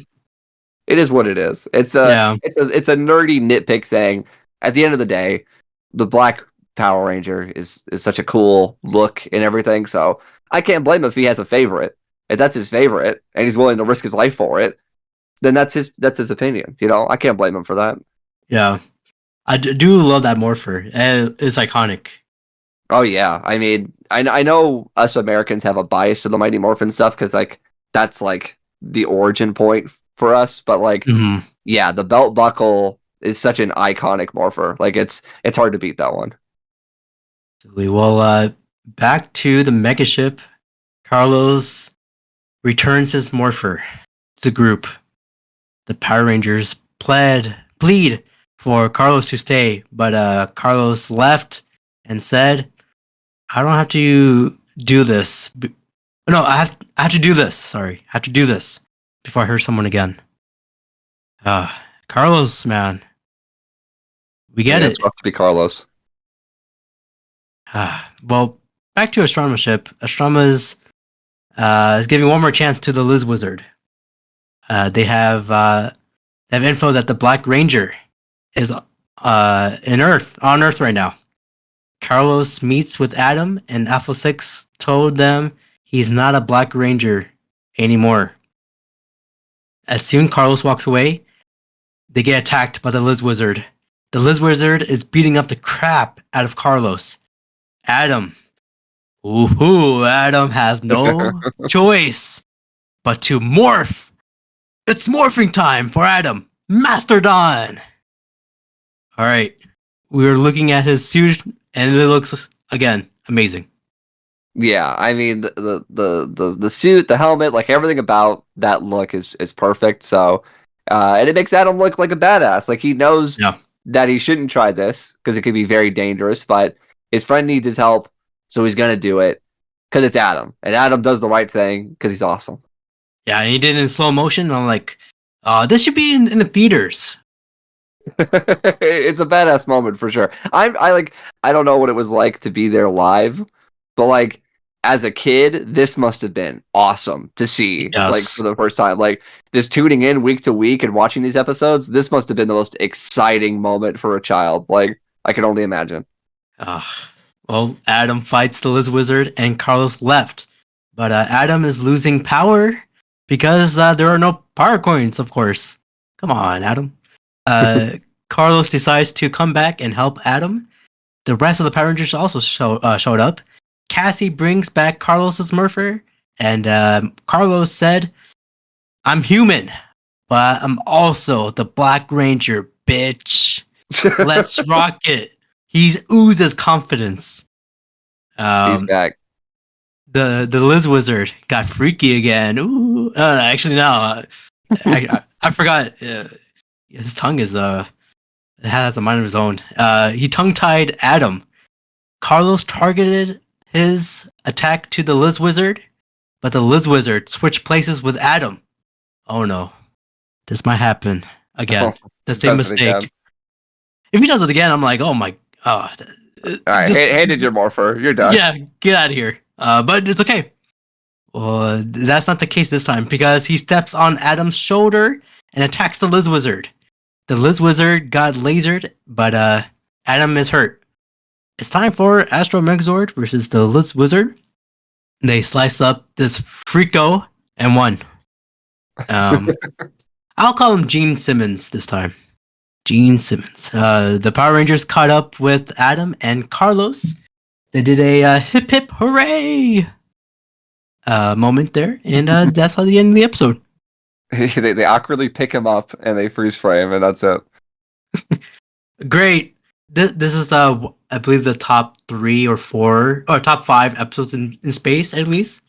It is what it is. yeah, It's a nerdy nitpick thing. At the end of the day, the Black Power Ranger is such a cool look and everything. So I can't blame him if he has a favorite. If that's his favorite and he's willing to risk his life for it, then that's his opinion. You know, I can't blame him for that. yeah. I do love that morpher. It's iconic. Oh yeah, I mean, I know us Americans have a bias to the Mighty Morphin stuff because like that's like the origin point for us. But like, Hmm. yeah, the belt buckle is such an iconic morpher. Like it's hard to beat that one. Well, back to the mega ship. Carlos returns his morpher to the group. The Power Rangers plead for Carlos to stay, but Carlos left and said, "I don't have to do this. No, I have to do this. Sorry, I have to do this before I hurt someone again." Carlos, man, we get Yeah, it. it's rough to be Carlos. Well, back to Astrama ship. Astrama is giving one more chance to the Liz Wizard. They have info that the Black Ranger is on Earth right now. Carlos meets with Adam, and Alpha 6 told them he's not a Black Ranger anymore. As soon Carlos walks away, they get attacked by the Liz Wizard. The Liz Wizard is beating up the crap out of Carlos. Adam. Adam has no choice but to morph. It's morphing time for Adam. Mastodon. All right. We were looking at his suit, and it looks, again, amazing. Yeah, I mean the suit, the helmet, like everything about that look is perfect. So, and it makes Adam look like a badass. Like he knows Yeah. that he shouldn't try this because it could be very dangerous. But his friend needs his help, so he's gonna do it because it's Adam, and Adam does the right thing because he's awesome. Yeah, and he did it in slow motion. And I'm like, this should be in the theaters. It's a badass moment for sure. I don't know what it was like to be there live, but like as a kid, this must have been awesome to see like Yes. for the first time. Like just tuning in week to week and watching these episodes, this must have been the most exciting moment for a child. Like I can only imagine. Uh, well, Adam fights the Liz Wizard, and Carlos left. But Adam is losing power because there are no power coins, of course. Come on, Adam. Carlos decides to come back and help Adam. The rest of the Power Rangers also showed up. Cassie brings back Carlos's Smurfer, and Carlos said, "I'm human, but I'm also the Black Ranger, bitch. Let's rock it." He's oozes confidence. He's back. The Liz Wizard got freaky again. Ooh, actually no, I forgot. His tongue is it has a mind of his own. He tongue tied Adam. Carlos targeted his attack to the Liz Wizard, but the Liz Wizard switched places with Adam. Oh no, this might happen again. The same That's what he mistake. if he does it again, I'm like, oh my, All right, handed your morpher. You're done. yeah, get out of here. But it's okay. Well, that's not the case this time because he steps on Adam's shoulder and attacks the Liz Wizard. The Liz Wizard got lasered, but Adam is hurt. It's time for Astro Megazord versus the Liz Wizard. They slice up this Freako and won. I'll call him Gene Simmons this time. Gene Simmons. The Power Rangers caught up with Adam and Carlos. They did a hip hip hooray moment there, and that's how the end of the episode. They awkwardly pick him up and they freeze frame, and that's it. Great. This is I believe the top 3 or 4 or top 5 episodes in space at least.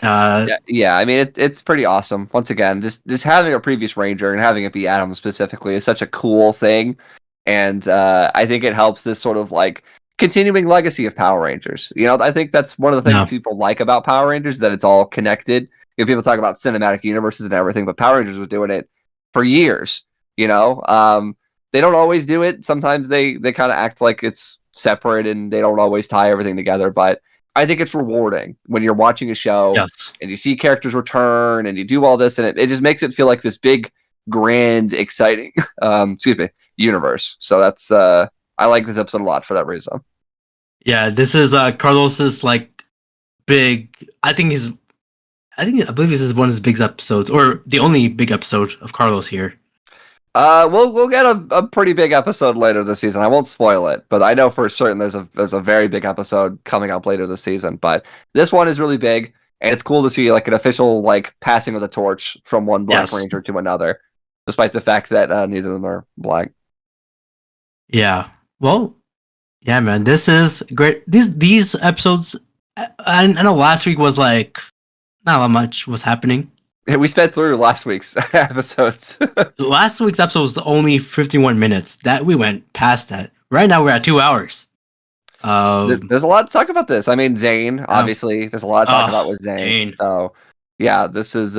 Yeah. I mean, it's pretty awesome. Once again, just having a previous Ranger and having it be Adam specifically is such a cool thing, and I think it helps this sort of like continuing legacy of Power Rangers. You know, I think that's one of the things people like about Power Rangers, that it's all connected. You know, people talk about cinematic universes and everything, but Power Rangers was doing it for years. You know, they don't always do it. Sometimes they kind of act like it's separate and they don't always tie everything together. But I think it's rewarding when you're watching a show and you see characters return and you do all this, and it just makes it feel like this big, grand, exciting, universe. So that's I like this episode a lot for that reason. Yeah, this is Carlos's like big. I believe this is one of his big episodes, or the only big episode of Carlos here. We'll get a pretty big episode later this season. I won't spoil it, but I know for certain there's a very big episode coming up later this season. But this one is really big, and it's cool to see like an official like passing of the torch from one Black Ranger to another, despite the fact that neither of them are black. Yeah. Well, yeah, man, this is great. These episodes, I know last week was like not much was happening. We sped through last week's episodes. Last week's episode was only 51 minutes. That we went past that. Right now we're at 2 hours. There's a lot to talk about this. I mean, Zane, obviously, there's a lot to talk about with Zane. So, yeah, this is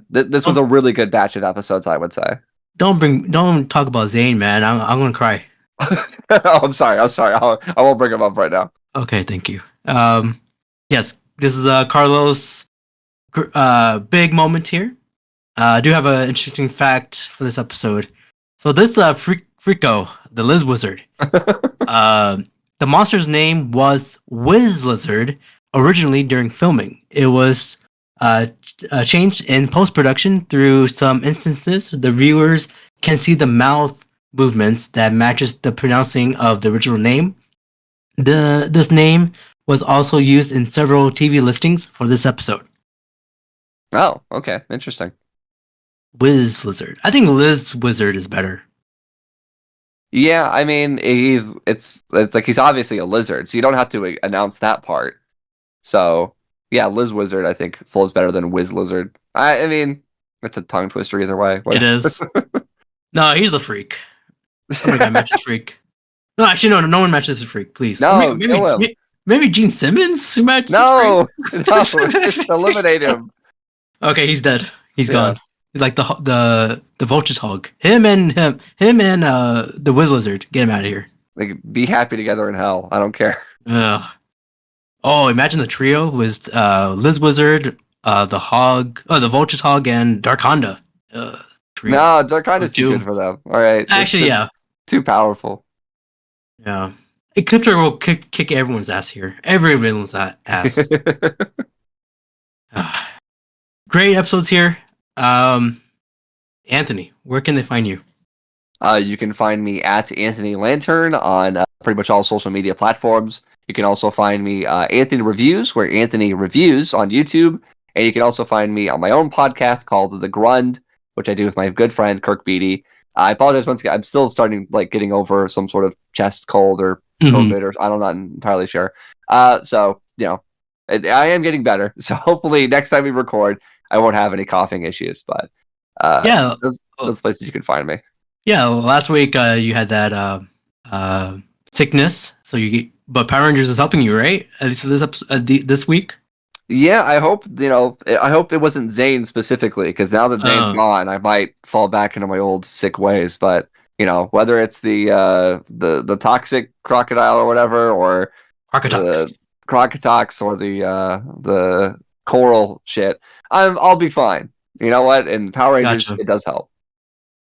this was a really good batch of episodes, I would say. Don't talk about Zane, man. I'm gonna cry. Oh, I'm sorry. I won't bring him up right now. Okay, thank you. Yes, this is Carlos. Big moment here. I do have an interesting fact for this episode. So this Freako, the Liz Wizard. The monster's name was Wiz Lizard originally during filming. It was changed in post-production through some instances. The viewers can see the mouth movements that matches the pronouncing of the original name. This name was also used in several TV listings for this episode. Oh, okay. Interesting. Wiz Lizard. I think Liz Wizard is better. Yeah, I mean, it's like he's obviously a lizard, so you don't have to announce that part. So, yeah, Liz Wizard, I think, flows better than Wiz Lizard. I mean, it's a tongue twister either way. It is. No, he's the freak. Somebody got matches freak. No, actually, no one matches the freak, please. No, kill him. Maybe Gene Simmons who matches freak? No, just eliminate him. Okay, he's dead. He's gone. He's like the vulture's hog. Him and the Wiz Lizard. Get him out of here. Like, be happy together in hell. I don't care. Oh, imagine the trio with Liz Wizard, the hog, the vulture's hog, and Dark Honda. Trio. No, Dark Honda's too good for them. All right. Actually, yeah. Too powerful. Yeah. Eclipse will kick everyone's ass here. Everyone's ass. Great episodes here. Anthony, where can they find you? You can find me at Anthony Lantern on pretty much all social media platforms. You can also find me Anthony Reviews, where Anthony reviews on YouTube. And you can also find me on my own podcast called The Grud, which I do with my good friend Kirk Beatty. I apologize once again. I'm still starting getting over some sort of chest cold or COVID or I'm not entirely sure. So, you know, I am getting better. So hopefully next time we record, I won't have any coughing issues. But yeah, those places you can find me. Yeah, last week you had that sickness, so but Power Rangers is helping you, right? At least for this episode, this week. Yeah, I hope I hope it wasn't Zane specifically, because now that Zane's gone, I might fall back into my old sick ways. But whether it's the toxic crocodile or whatever, or the Crocodile. crocotox, or the coral shit, I'll be fine. You know what? In Power Rangers, Gotcha. it does help.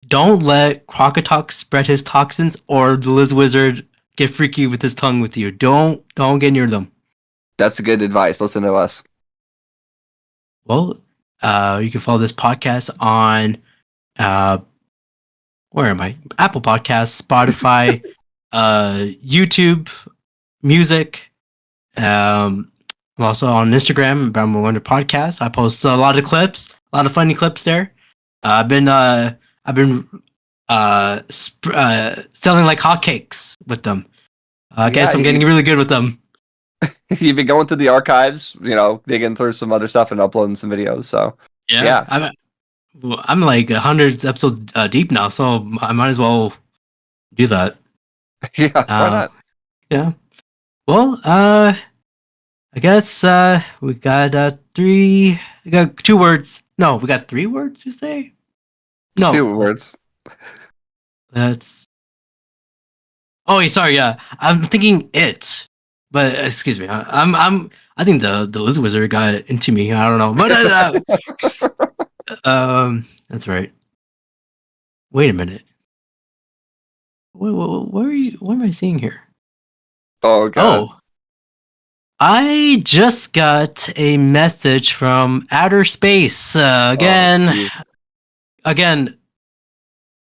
Don't let Crocotox spread his toxins, or the Liz Wizard get freaky with his tongue with you. Don't get near them. That's good advice. Listen to us. Well, you can follow this podcast on where am I? Apple Podcasts, Spotify, YouTube, music. I'm also on Instagram, Brown Boy Wonder Podcast. I post a lot of clips, a lot of funny clips there. I've been selling like hotcakes with them. I guess I'm getting really good with them. You've been going through the archives, digging through some other stuff and uploading some videos. So yeah. I'm like 100 episodes deep now, so I might as well do that. Yeah, why not? Yeah. Well, I guess we got we got 2 words. No, we got 3 words. You say? No, 2 words. That's. Oh, sorry. Yeah, I'm thinking it, but excuse me. I think the Liz Wizard got into me. I don't know, but that's right. Wait a minute. Where are you? What am I seeing here? Oh God. Oh, I just got a message from outer space again. Again,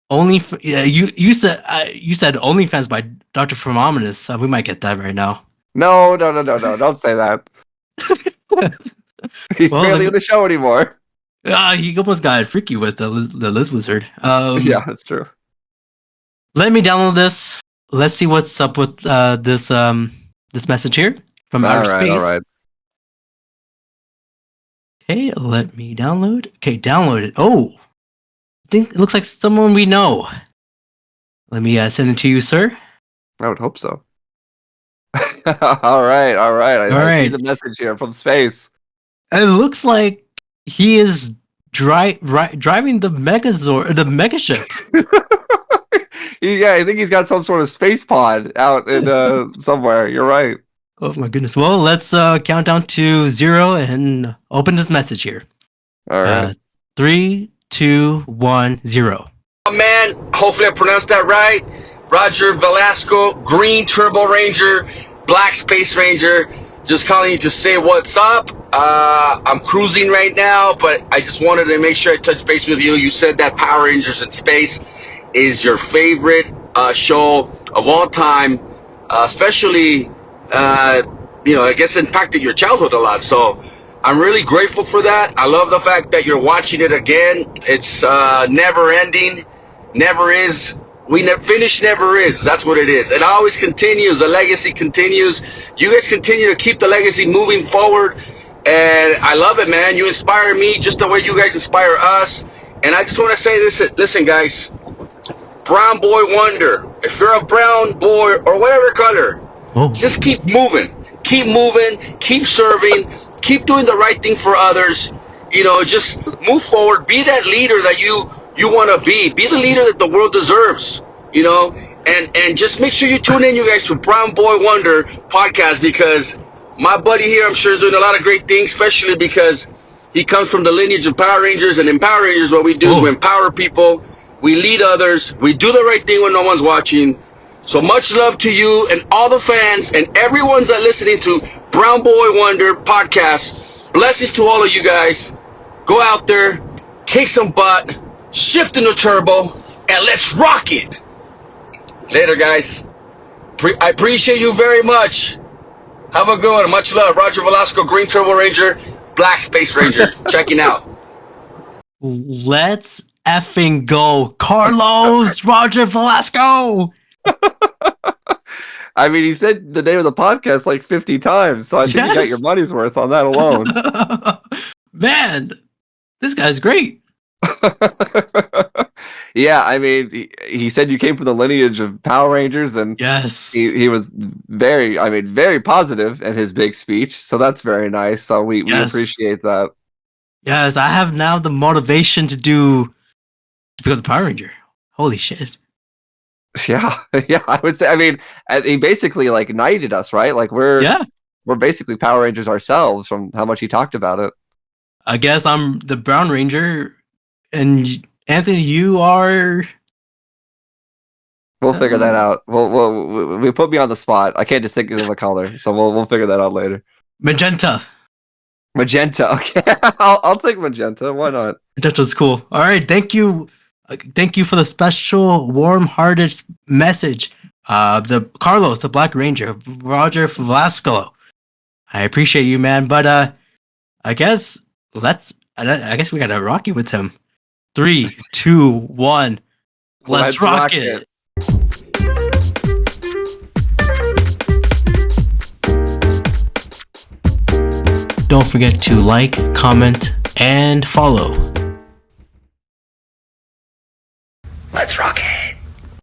only you said OnlyFans by Dr. Phenomenus. We might get that right now. No! Don't say that. He's barely in the show anymore. He almost got freaky with the Liz Wizard. Yeah, that's true. Let me download this. Let's see what's up with this message here from outer space. All right. Okay, let me download. Okay, download it. Oh, I think it looks like someone we know. Let me send it to you, sir. I would hope so. All right. I see the message here from space. It looks like he is driving the Megazord, the Megaship. Yeah, I think he's got some sort of space pod out in somewhere. You're right. Oh my goodness. Well, let's count down to 0 and open this message here. All right. 3, 2, 1, 0. Oh, man, hopefully I pronounced that right. Roger Velasco, Green Turbo Ranger, Black Space Ranger. Just calling you to say what's up. I'm cruising right now, but I just wanted to make sure I touch base with you. You said that Power Rangers in Space is your favorite show of all time, especially, I guess impacted your childhood a lot. So I'm really grateful for that. I love the fact that you're watching it again. It's never ending, never is. Finish never is. That's what it is. It always continues. The legacy continues. You guys continue to keep the legacy moving forward. And I love it, man. You inspire me just the way you guys inspire us. And I just want to say this. Listen, guys. Brown Boy Wonder. If you're a brown boy or whatever color, just keep moving. Keep moving. Keep serving. Keep doing the right thing for others. Just move forward. Be that leader that you want to be. Be the leader that the world deserves, and just make sure you tune in, you guys, to Brown Boy Wonder podcast, because my buddy here, I'm sure, is doing a lot of great things, especially because he comes from the lineage of Power Rangers, and in Power Rangers, what we do is we empower people, we lead others, we do the right thing when no one's watching. So much love to you and all the fans and everyone's that listening to Brown Boy Wonder podcast. Blessings to all of you guys. Go out there, kick some butt, shift in the turbo, and let's rock it. Later, guys. I appreciate you very much. Have a good one. Much love. Roger Velasco, Green Turbo Ranger, Black Space Ranger. Checking out. Let's effing go. Carlos Roger Velasco. I mean, he said the name of the podcast like 50 times, so I think you got your money's worth on that alone. Man, this guy's great. Yeah, I mean, he said you came from the lineage of Power Rangers, and he was very positive in his big speech, so that's very nice. So we appreciate that. Yes, I have now the motivation to become a Power Ranger. Holy shit. Yeah, yeah, I would say. I mean, he basically like knighted us, right? Like Yeah. we're basically Power Rangers ourselves from how much he talked about it. I guess I'm the Brown Ranger, and Anthony, you are. We'll figure that out. We put me on the spot. I can't just think of a color, so we'll figure that out later. Magenta. Magenta. Okay, I'll take magenta. Why not? Magenta's cool. All right, thank you. Thank you for the special, warm-hearted message. The Carlos, the Black Ranger, Roger Velasco. I appreciate you, man. But I guess I guess we gotta rock it with him. 3, 2, 1. Let's rock it. Don't forget to like, comment, and follow.